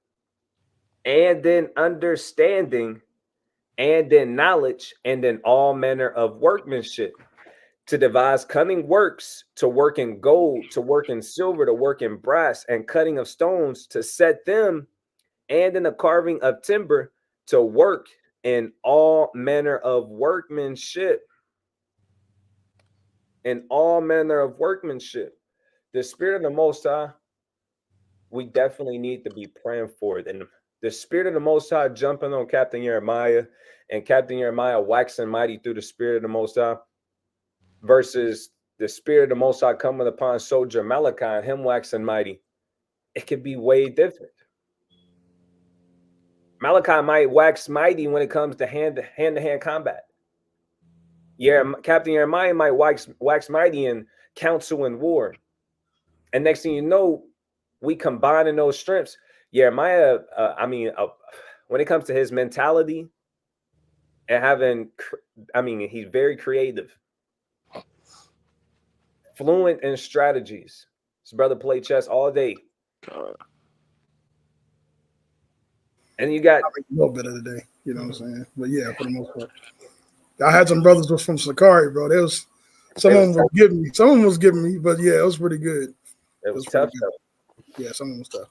and in understanding and in knowledge and in all manner of workmanship, to devise cunning works, to work in gold, to work in silver, to work in brass, and cutting of stones, to set them, and in the carving of timber, to work in all manner of workmanship. In all manner of workmanship. The Spirit of the Most High, we definitely need to be praying for it. And the Spirit of the Most High jumping on Captain Jeremiah, and Captain Jeremiah waxing mighty through the Spirit of the Most High, versus the Spirit of the Most High coming upon soldier Malachi and him waxing mighty, it could be way different. Malachi might wax mighty when it comes to hand-to-hand combat. Yeah, Captain Jeremiah might wax mighty in counsel and war. And next thing you know, we combining those strengths. Jeremiah, when it comes to his mentality and having, he's very creative, fluent in strategies. His brother played chess all day. God. And you got a little bit of the day, you know what I'm saying? But yeah, for the most part. I had some brothers was from Sakari, bro. Some of them was giving me, but yeah, it was pretty good. It was tough though. Yeah, some of them was tough.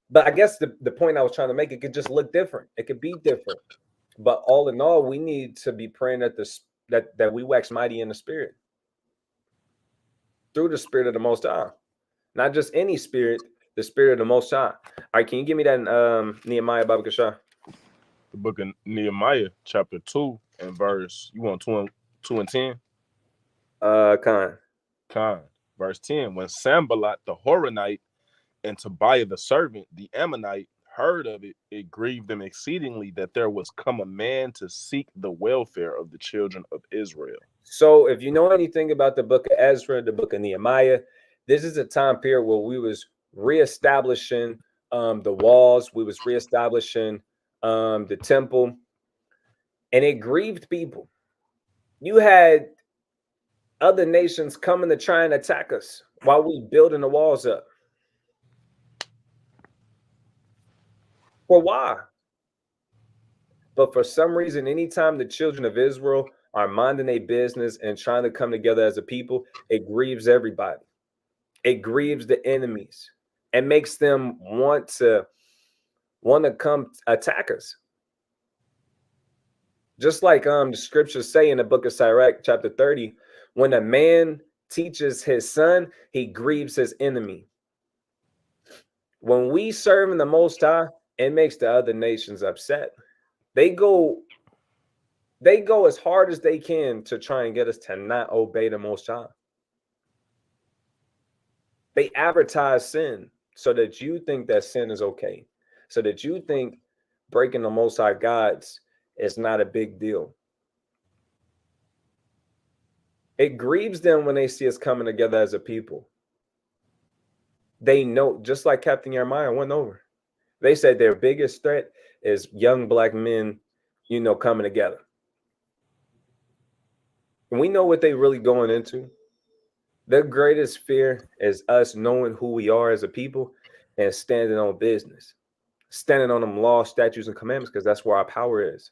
But I guess the point I was trying to make, it could just look different. It could be different. But all in all, we need to be praying that we wax mighty in the Spirit. Through the Spirit of the Most High. Not just any spirit, the Spirit of the Most High. All right, can you give me that Nehemiah, Baba Kashar? The book of Nehemiah, chapter 2, and verse, you want 2 and 10? Khan. Verse 10. When Sanballat the Horonite and Tobiah the servant, the Ammonite, heard of it, it grieved them exceedingly that there was come a man to seek the welfare of the children of Israel. So if you know anything about the book of Ezra, the book of Nehemiah, this is a time period where we was reestablishing the walls, we was reestablishing the temple, and it grieved people. You had other nations coming to try and attack us while we building the walls up. For why? But for some reason, anytime the children of Israel are minding their business and trying to come together as a people, it grieves everybody. It grieves the enemies and makes them want to come attack us. Just like the scriptures say in the book of Sirach, chapter 30, when a man teaches his son, he grieves his enemy. When we serve in the Most High, it makes the other nations upset. They go as hard as they can to try and get us to not obey the Most High. They advertise sin so that you think that sin is okay, so that you think breaking the Most High gods is not a big deal. It grieves them when they see us coming together as a people. They know, just like Captain Jeremiah went over, they said their biggest threat is young black men, coming together. And we know what they really going into. Their greatest fear is us knowing who we are as a people and standing on business, standing on them laws, statutes, and commandments, because that's where our power is.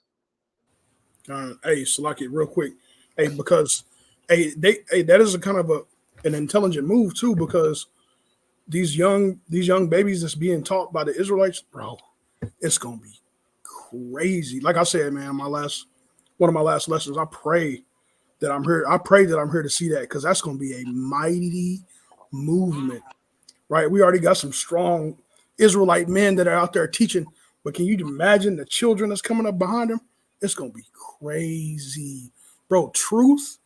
Hey, Salaki, real quick. Hey, because that is a kind of an intelligent move too, because these young babies that's being taught by the Israelites, bro, it's gonna be crazy. Like I said, man, one of my last lessons, I pray that I'm here. I pray that I'm here to see that, because that's gonna be a mighty movement, right? We already got some strong Israelite men that are out there teaching, but can you imagine the children that's coming up behind them? It's gonna be crazy, bro. Truth,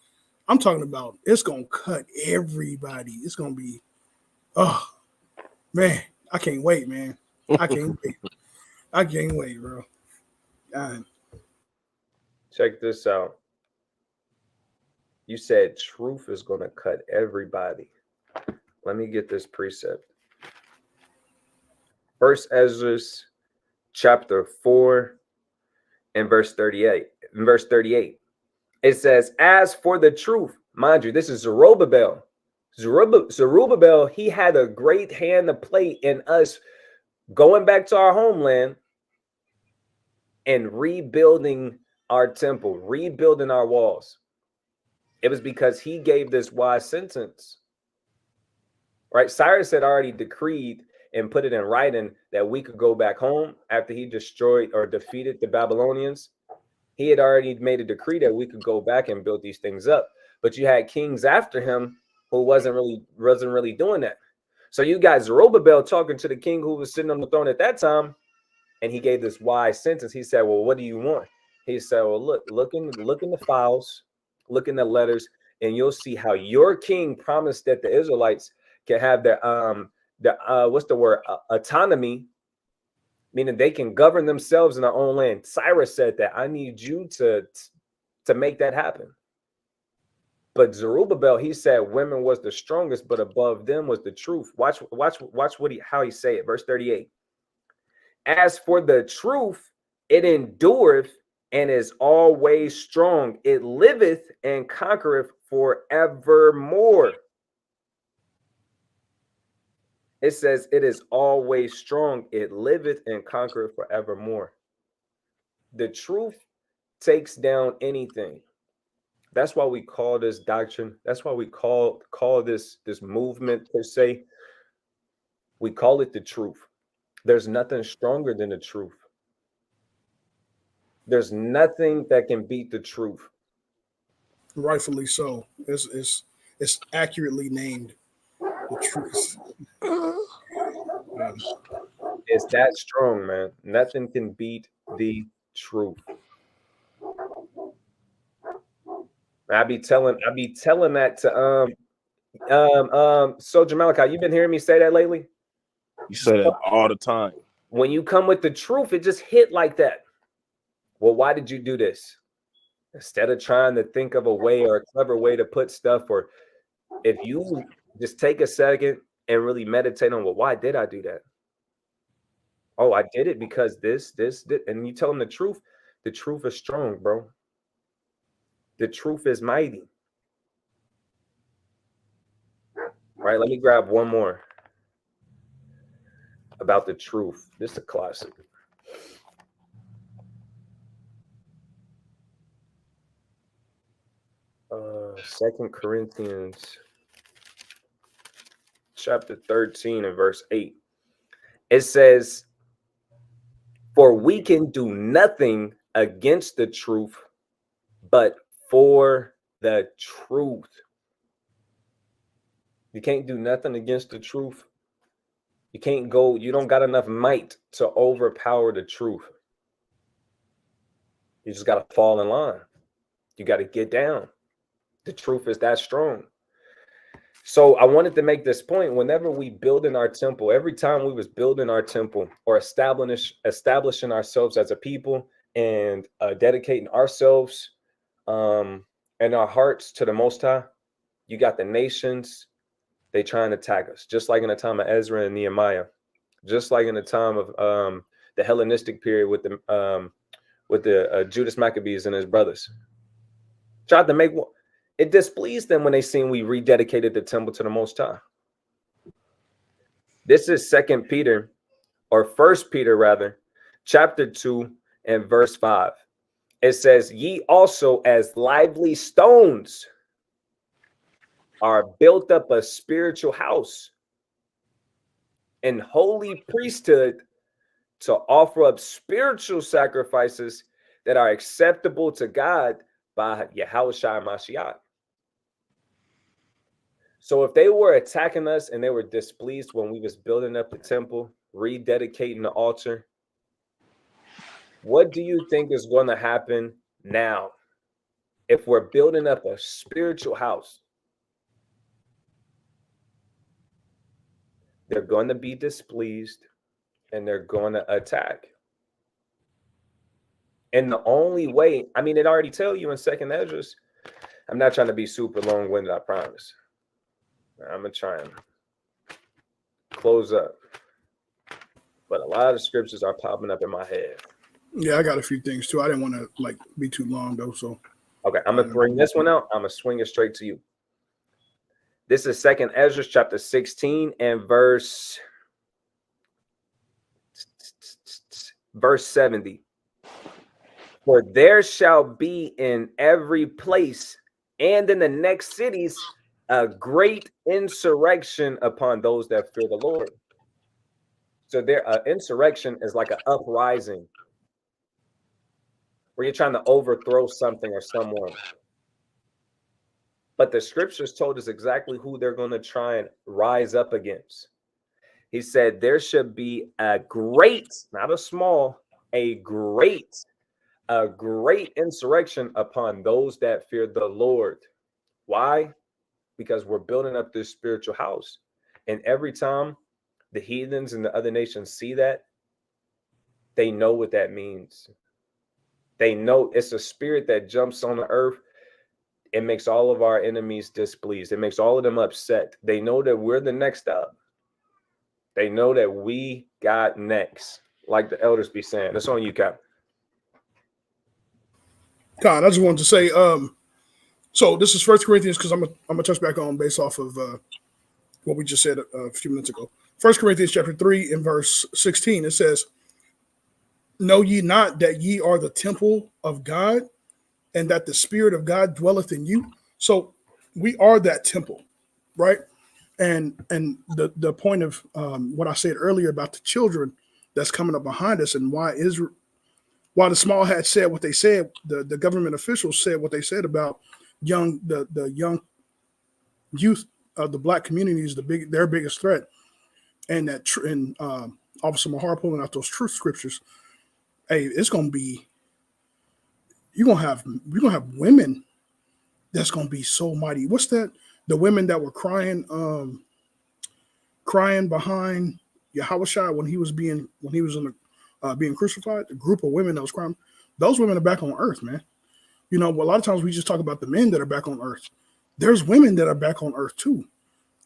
I'm talking about. It's gonna cut everybody. It's gonna be, oh man, I can't wait, man. I can't wait. I can't wait, bro. Check this out. You said truth is going to cut everybody. Let me get this precept. First Ezra chapter 4 and verse 38. In verse 38, it says, as for the truth, mind you, this is Zerubbabel. Zerubbabel, he had a great hand to play in us going back to our homeland and rebuilding our temple, rebuilding our walls. It was because he gave this wise sentence, right? Cyrus had already decreed and put it in writing that we could go back home after he destroyed or defeated the Babylonians. He had already made a decree that we could go back and build these things up. But you had kings after him who wasn't really doing that. So you got Zerubbabel talking to the king who was sitting on the throne at that time, and he gave this wise sentence. He said, well, what do you want? He said, well, look in the files, look in the letters, and you'll see how your king promised that the Israelites can have their autonomy, meaning they can govern themselves in their own land. Cyrus said that. I need you to make that happen. But Zerubbabel, he said women was the strongest, but above them was the truth. Watch how he say it. Verse 38. As for the truth, it endureth and is always strong. It liveth and conquereth forevermore. It says it is always strong. It liveth and conquereth forevermore. The truth takes down anything. That's why we call this doctrine. That's why we call this movement per se. We call it the truth. There's nothing stronger than the truth. There's nothing that can beat the truth. Rightfully so. It's accurately named the truth. It's that strong, man. Nothing can beat the truth. I be telling that to so Jamalikai, you been hearing me say that lately? You say that all the time. When you come with the truth, it just hit like that. Well, why did you do this? Instead of trying to think of a way or a clever way to put stuff, or if you just take a second and really meditate on, well, why did I do that? Oh, I did it because this, and you tell them the truth. The truth is strong, bro. The truth is mighty. Right? Let me grab one more about the truth. This is a classic. Second Corinthians chapter 13 and verse 8. It says, for we can do nothing against the truth, but for the truth. You can't do nothing against the truth. You can't go, you don't got enough might to overpower the truth. You just got to fall in line. You got to get down. The truth is that strong. So I wanted to make this point. Whenever we build in our temple, every time we was building our temple or establishing ourselves as a people and dedicating ourselves and our hearts to the Most High, you got the nations, they try and attack us, just like in the time of Ezra and Nehemiah, just like in the time of the Hellenistic period with the Judas Maccabees and his brothers. Tried to make one. It displeased them when they seen we rededicated the temple to the Most High. This is 2 Peter, or 1 Peter rather, chapter 2 and verse 5. It says, ye also as lively stones are built up a spiritual house and holy priesthood to offer up spiritual sacrifices that are acceptable to God by Yahushua Mashiach. So if they were attacking us and they were displeased when we was building up the temple, rededicating the altar, what do you think is going to happen now if we're building up a spiritual house? They're going to be displeased and they're going to attack. And the only way, I mean, it already tell you in 2nd Ezra, I'm not trying to be super long-winded, I promise. I'm going to try and close up. But a lot of scriptures are popping up in my head. Yeah, I got a few things too. I didn't want to be too long though. So okay, I'm going to bring this one out. I'm going to swing it straight to you. This is 2nd Ezra chapter 16 and verse 70. For there shall be in every place and in the next cities a great insurrection upon those that fear the Lord. So insurrection is like an uprising where you're trying to overthrow something or someone. But the scriptures told us exactly who they're going to try and rise up against. He said there should be a great, not a small, a great insurrection upon those that fear the Lord. Why? Because we're building up this spiritual house. And every time the heathens and the other nations see that, they know what that means. They know it's a spirit that jumps on the earth. It makes all of our enemies displeased. It makes all of them upset. They know that we're the next up. They know that we got next, like the elders be saying. That's on you, Cap. God, I just wanted to say, so this is 1 Corinthians, because I'm gonna touch back on based off of what we just said a few minutes ago. 1 Corinthians chapter 3 and verse 16, it says, know ye not that ye are the temple of God, and that the Spirit of God dwelleth in you? So we are that temple, right? And the point of what I said earlier about the children that's coming up behind us, and why the small hats said what they said, the government officials said what they said about the young youth of the black community is their biggest threat, and Officer Mahar pulling out those truth scriptures. Hey, it's gonna be we're gonna have women that's gonna be so mighty. What's that? The women that were crying behind Yahushua when he was being being crucified, the group of women that was crying, those women are back on earth, man. You know, a lot of times we just talk about the men that are back on earth. There's women that are back on earth too.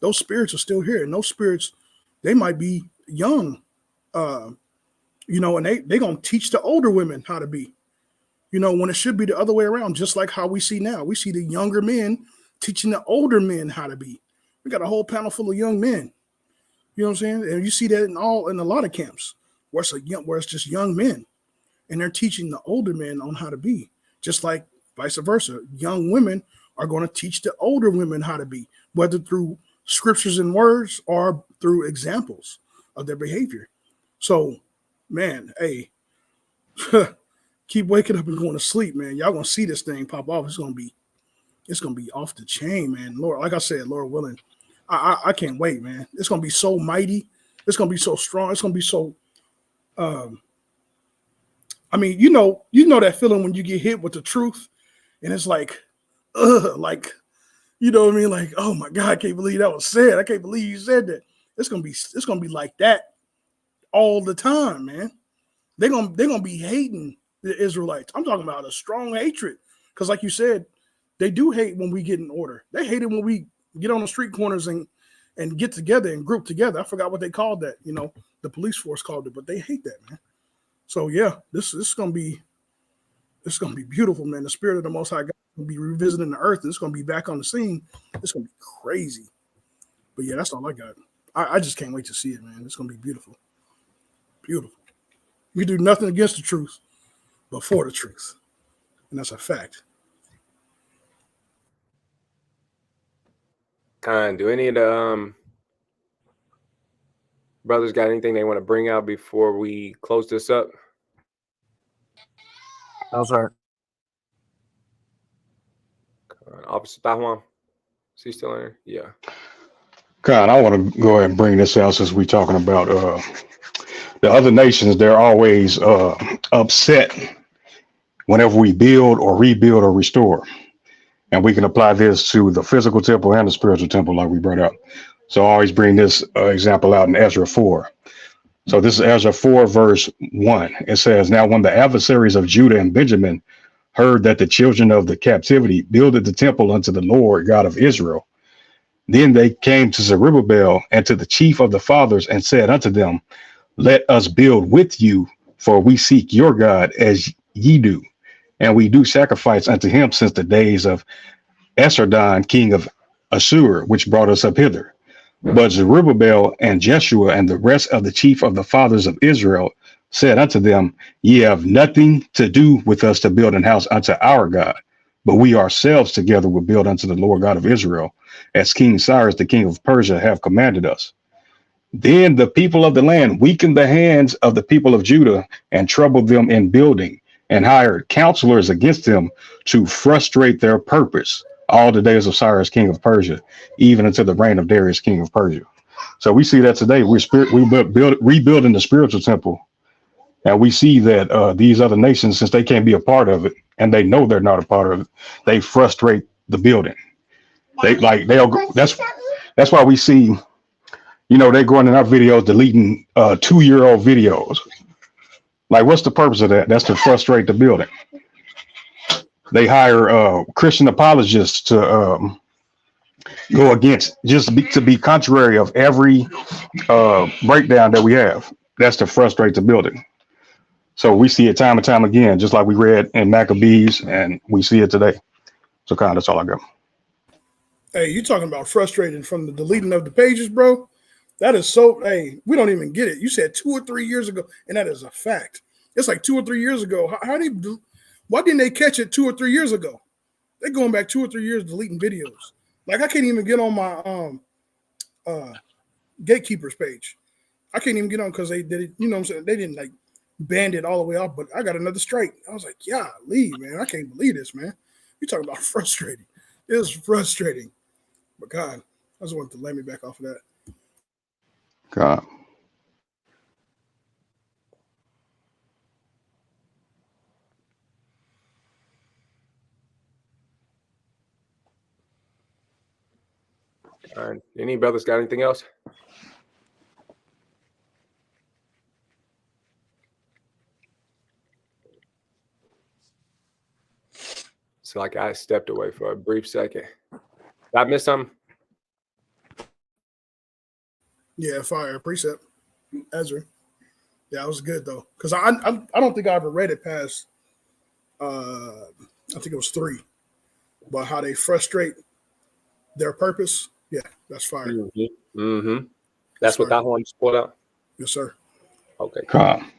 Those spirits are still here, and those spirits, they might be young, you know, and they gonna teach the older women how to be. You know, when it should be the other way around, just like how we see now. We see the younger men teaching the older men how to be. We got a whole panel full of young men. You know what I'm saying? And you see that in a lot of camps where it's just young men, and they're teaching the older men on how to be. Just like vice versa, young women are going to teach the older women how to be, whether through scriptures and words or through examples of their behavior. So, man, hey, keep waking up and going to sleep, man. Y'all gonna see this thing pop off. It's gonna be off the chain, man. Lord, like I said, Lord willing, I can't wait, man. It's gonna be so mighty. It's gonna be so strong. It's gonna be so. I mean, you know that feeling when you get hit with the truth, and it's like, like, you know what I mean? Like, oh my God, I can't believe that was said. I can't believe you said that. It's gonna be like that all the time, man. They're gonna be hating the Israelites. I'm talking about a strong hatred. Because like you said, they do hate when we get in order. They hate it when we get on the street corners and get together and group together. I forgot what they called that. You know, the police force called it, but they hate that, man. So yeah, this is gonna be beautiful, man. The spirit of the Most High God will be revisiting the earth. And it's gonna be back on the scene. It's gonna be crazy. But yeah, that's all I got. I just can't wait to see it, man. It's gonna be beautiful, beautiful. We do nothing against the truth, but for the truth, and that's a fact. Do any of the brothers got anything they want to bring out before we close this up? No, sir. Officer Tahwan, is he still in there? Yeah. God, I want to go ahead and bring this out since we're talking about the other nations. They're always upset whenever we build or rebuild or restore. And we can apply this to the physical temple and the spiritual temple, like we brought up. So I always bring this example out in Ezra 4. So this is Ezra 4, verse 1. It says, "Now when the adversaries of Judah and Benjamin heard that the children of the captivity builded the temple unto the Lord God of Israel, then they came to Zerubbabel and to the chief of the fathers and said unto them, Let us build with you, for we seek your God as ye do. And we do sacrifice unto him since the days of Esarhaddon, king of Assur, which brought us up hither. But Zerubbabel and Jeshua and the rest of the chief of the fathers of Israel said unto them, Ye have nothing to do with us to build an house unto our God, but we ourselves together will build unto the Lord God of Israel, as King Cyrus the king of Persia have commanded us. Then the people of the land weakened the hands of the people of Judah and troubled them in building, and hired counselors against them to frustrate their purpose all the days of Cyrus king of Persia, even until the reign of Darius king of Persia." So we see that today rebuilding the spiritual temple, and we see that these other nations, since they can't be a part of it, and they know they're not a part of it, they frustrate the building. That's why we see, you know, they going in our videos deleting 2-year-old videos. Like, what's the purpose of that? That's to frustrate the building. They hire Christian apologists to go against, just to be contrary of every breakdown that we have. That's to frustrate the building. So we see it time and time again, just like we read in Maccabees, and we see it today. So kind of that's all I got. Hey, you talking about frustrating from the deleting of the pages, bro? That is so. Hey, we don't even get it. You said 2 or 3 years ago, and that is a fact. It's like 2 or 3 years ago. Why didn't they catch it 2 or 3 years ago? They're going back 2 or 3 years deleting videos. Like I can't even get on my gatekeepers page. I can't even get on because they did it. You know what I'm saying? They didn't like band it all the way off, but I got another strike. I was like, yeah, leave, man. I can't believe this, man. You talking about frustrating. It was frustrating. But God, I just wanted to let me back off of that. God. All right. Any brothers got anything else? It's like I stepped away for a brief second. Did I miss something? Yeah, fire precept, Ezra. Yeah, it was good though, because I don't think I ever read it past. I think it was 3, but how they frustrate their purpose. Yeah, that's fire. Mm-hmm. Mm-hmm. That's what fire. that one just pulled out. Yes, sir. Okay. Con.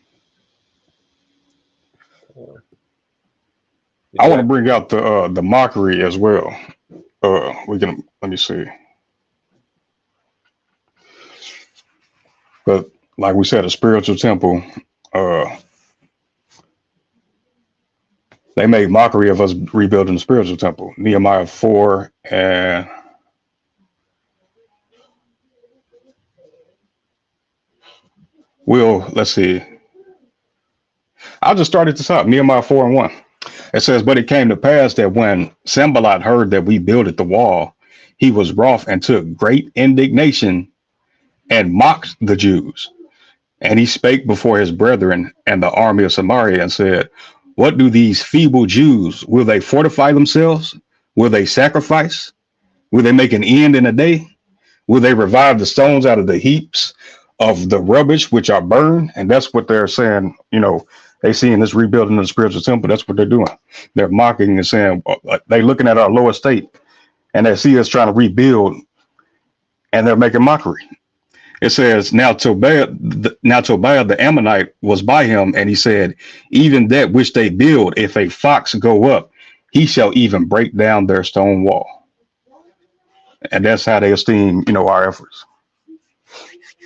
Did I you want to have- bring out the mockery as well. We can let me see. But like we said, a spiritual temple. They made mockery of us rebuilding the spiritual temple. Nehemiah 4 and let's see. I'll just start at the top. Nehemiah 4 and 1. It says, but it came to pass that when Sanballat heard that we builded the wall, he was wroth and took great indignation and mocked the Jews. And he spake before his brethren and the army of Samaria and said, what do these feeble Jews? Will they fortify themselves? Will they sacrifice? Will they make an end in a day? Will they revive the stones out of the heaps of the rubbish which are burned? And that's what they're saying. They see in this rebuilding of the spiritual temple. That's what they're doing. They're mocking and saying, they're looking at our lower state and they see us trying to rebuild and they're making mockery. It says, now Tobiah the Ammonite was by him, and he said, even that which they build, if a fox go up, he shall even break down their stone wall. And that's how they esteem, our efforts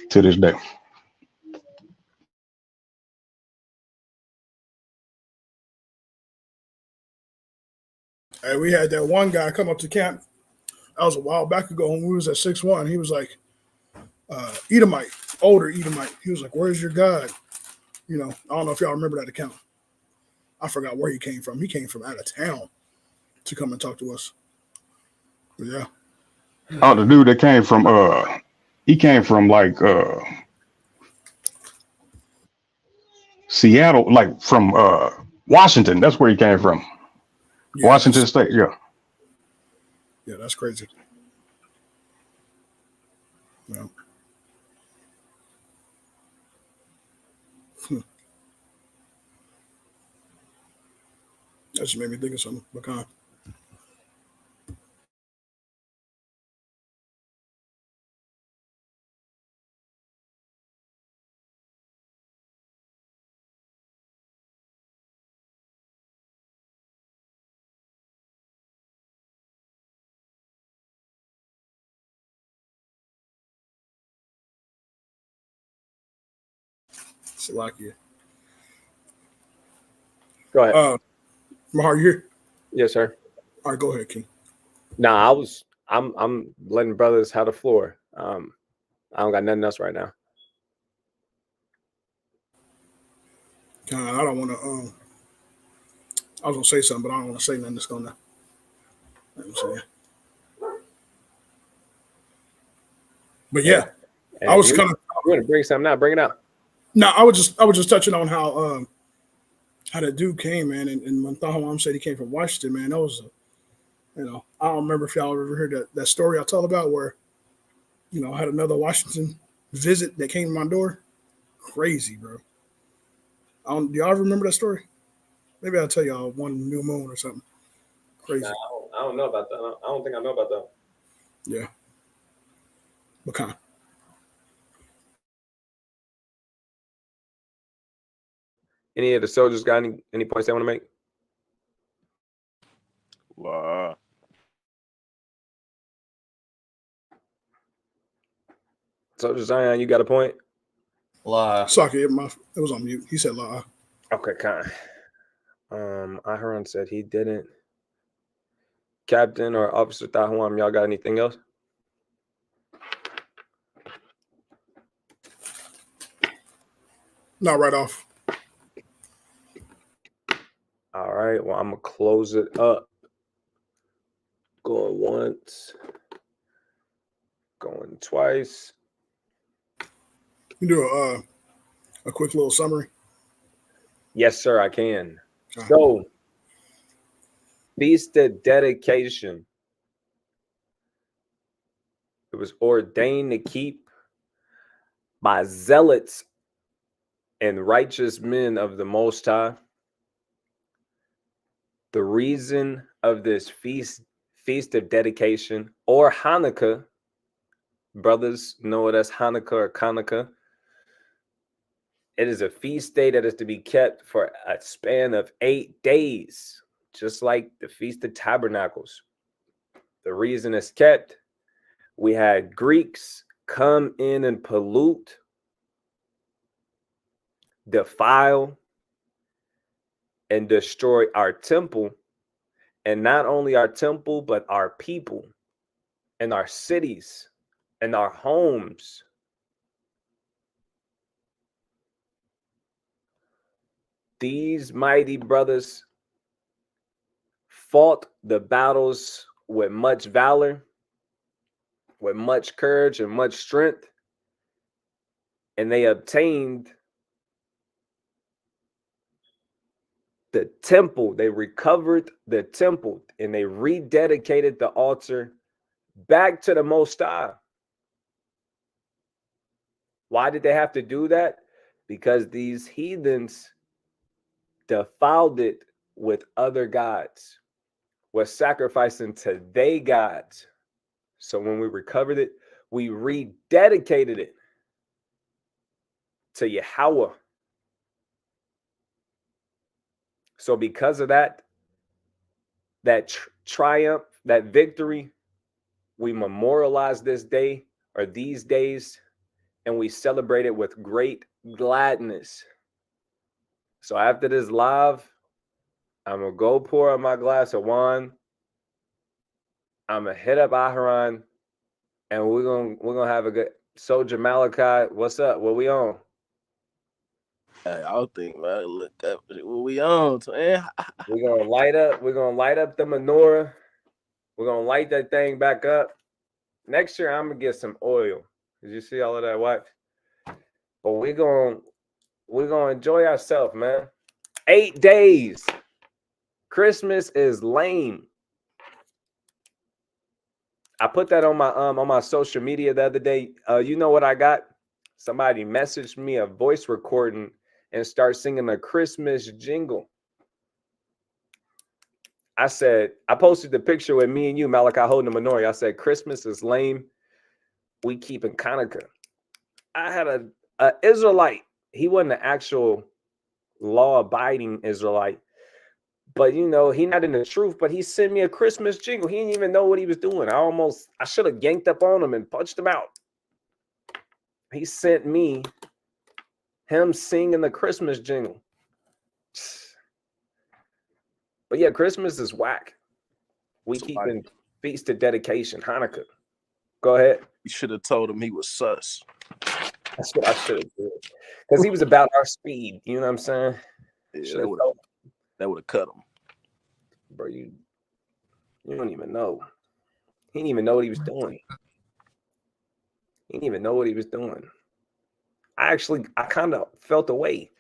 to this day. Hey, we had that one guy come up to camp. That was a while back ago when we was at 6-1. He was like, Edomite, older Edomite. He was like, where's your God? I don't know if y'all remember that account. I forgot where he came from. He came from out of town to come and talk to us. But yeah. Oh, the dude that came from he came from like Seattle, like from Washington. That's where he came from. Yeah, Washington State, yeah. Yeah, that's crazy. Yeah. That just made me think of something. Because Salakia. Go ahead. Mahar, you here? Yes, sir. All right, go ahead, King. Nah, I'm letting brothers have the floor. I don't got nothing else right now. I don't want to. I was gonna say something, but I don't want to say nothing that's gonna. Let me say. But yeah, Hey, I was you kind of. want to bring something out? Bring it out. No, I was just touching on how that dude came, man, and when Thahawam said he came from Washington, man, that was, I don't remember if y'all ever heard that story I told about where, I had another Washington visit that came to my door. Crazy, bro. Do y'all ever remember that story? Maybe I'll tell y'all one new moon or something. Crazy. Nah, I don't know about that. I don't think I know about that. Yeah. What kind? Any of the soldiers got any points they want to make? La. Soldier Zion, you got a point? La. Saki, it was on mute. He said la. Okay, kind. Aharon said he didn't. Captain or Officer Tahawam, y'all got anything else? Not right off. All right. Well, I'm gonna close it up. Going once. Going twice. You do a quick little summary. Yes, sir, I can. So Feast of dedication. It was ordained to keep by zealots and righteous men of the Most High. The reason of this feast of dedication, or Hanukkah, brothers know it as Hanukkah or Hanukkah. It is a feast day that is to be kept for a span of 8 days, just like the Feast of Tabernacles. The reason it's kept, we had Greeks come in and pollute, defile, and destroy our temple. And not only our temple, but our people and our cities and our homes. These mighty brothers fought the battles with much valor, with much courage and much strength, and they obtained the temple. They recovered the temple, and they rededicated the altar back to the Most High. Why did they have to do that? Because these heathens defiled it with other gods, was sacrificing to their gods. So when we recovered it, we rededicated it to Yahweh. So because of that triumph, that victory, we memorialize this day or these days, and we celebrate it with great gladness. So after this live, I'm going to go pour out my glass of wine. I'm going to hit up Aharon, and we're gonna have a good Soldier Malachi. What's up? What we on? Hey, I don't think, man. Look up what we on, man. We're gonna light up the menorah. We're gonna light that thing back up. Next year, I'm gonna get some oil. Did you see all of that wax? But we're gonna enjoy ourselves, man. 8 days. Christmas is lame. I put that on my social media the other day. You know what I got? Somebody messaged me a voice recording and start singing a Christmas jingle. I posted the picture with me and you, Malachi, holding the menorah. I said, Christmas is lame. We keeping Hanukkah. I had a Israelite. He wasn't an actual law-abiding Israelite. But, you know, he not in the truth, but he sent me a Christmas jingle. He didn't even know what he was doing. I should have yanked up on him and punched him out. He sent me him singing the Christmas jingle. But yeah, Christmas is whack. We keeping feast of dedication, Hanukkah. Go ahead. You should have told him he was sus. That's what I should have did. Because he was about our speed. You know what I'm saying? Yeah, that would have cut him. Bro, you don't even know. He didn't even know what he was doing. He didn't even know what he was doing. I kind of felt away.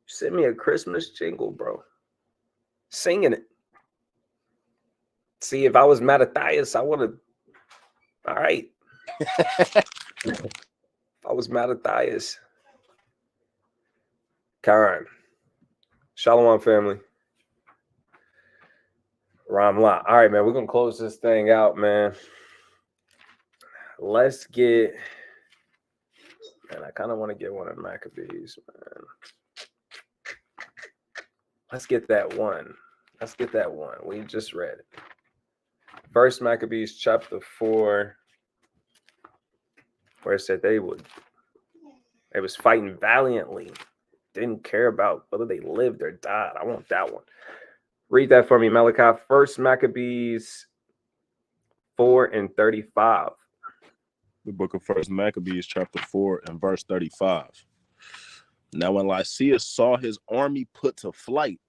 Send me a Christmas jingle, bro. Singing it. See, if I was Mattathias, I would have. All right. If I was Mattathias. Karen. Shalom, family. Ramla. All right, man. We're going to close this thing out, man. Let's get. Man, I kind of want to get one of Maccabees, man. Let's get that one. We just read it. First Maccabees chapter 4, where it said they was fighting valiantly. Didn't care about whether they lived or died. I want that one. Read that for me, Malachi. First Maccabees 4:35. The book of First Maccabees, chapter 4, and verse 35. Now, when Lysias saw his army put to flight,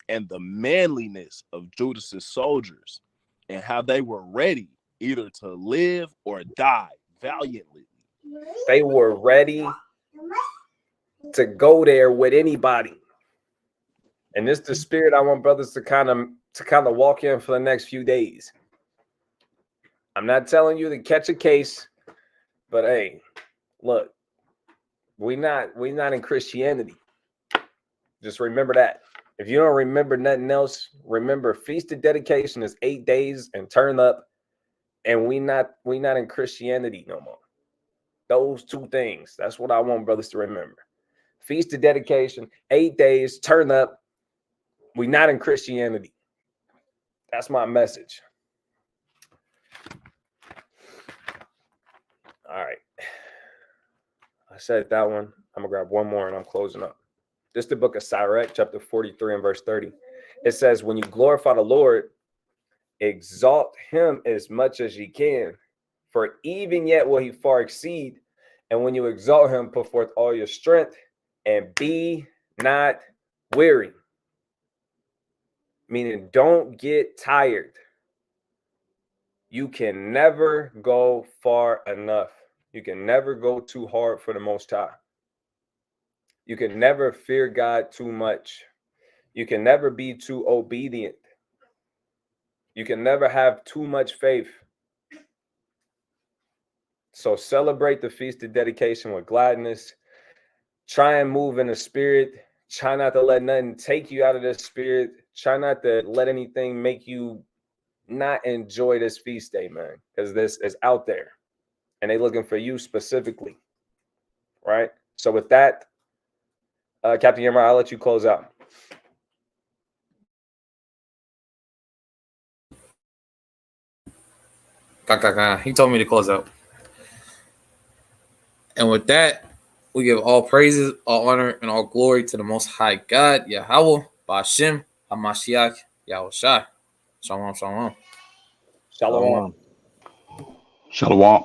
and the manliness of Judas's soldiers, and how they were ready either to live or die valiantly. They were ready to go there with anybody. And this is the spirit I want brothers to kind of to kind of walk in for the next few days. I'm not telling you to catch a case, but hey, look, we not in Christianity. Just remember that. If you don't remember nothing else, remember Feast of Dedication is 8 days and turn up, and we not in Christianity no more. Those two things. That's what I want brothers to remember. Feast of Dedication, 8 days, turn up. We not in Christianity. That's my message. All right. I said that one. I'm going to grab one more and I'm closing up. This is the book of Sirach, chapter 43 and verse 30. It says, when you glorify the Lord, exalt him as much as ye can, for even yet will he far exceed. And when you exalt him, put forth all your strength and be not weary. Meaning, don't get tired. You can never go far enough. You can never go too hard for the Most High. You can never fear God too much. You can never be too obedient. You can never have too much faith. So celebrate the Feast of Dedication with gladness. Try and move in the spirit. Try not to let nothing take you out of the spirit. Try not to let anything make you not enjoy this feast day, man, because this is out there and they're looking for you specifically. Right? So with that, Captain Yammer, I'll let you close out. He told me to close out. And with that, we give all praises, all honor, and all glory to the Most High God, Yahweh, Ba'ashem, HaMashiach, Yahushua. Shalom, shalom. Shalom. Shalom. Shalom.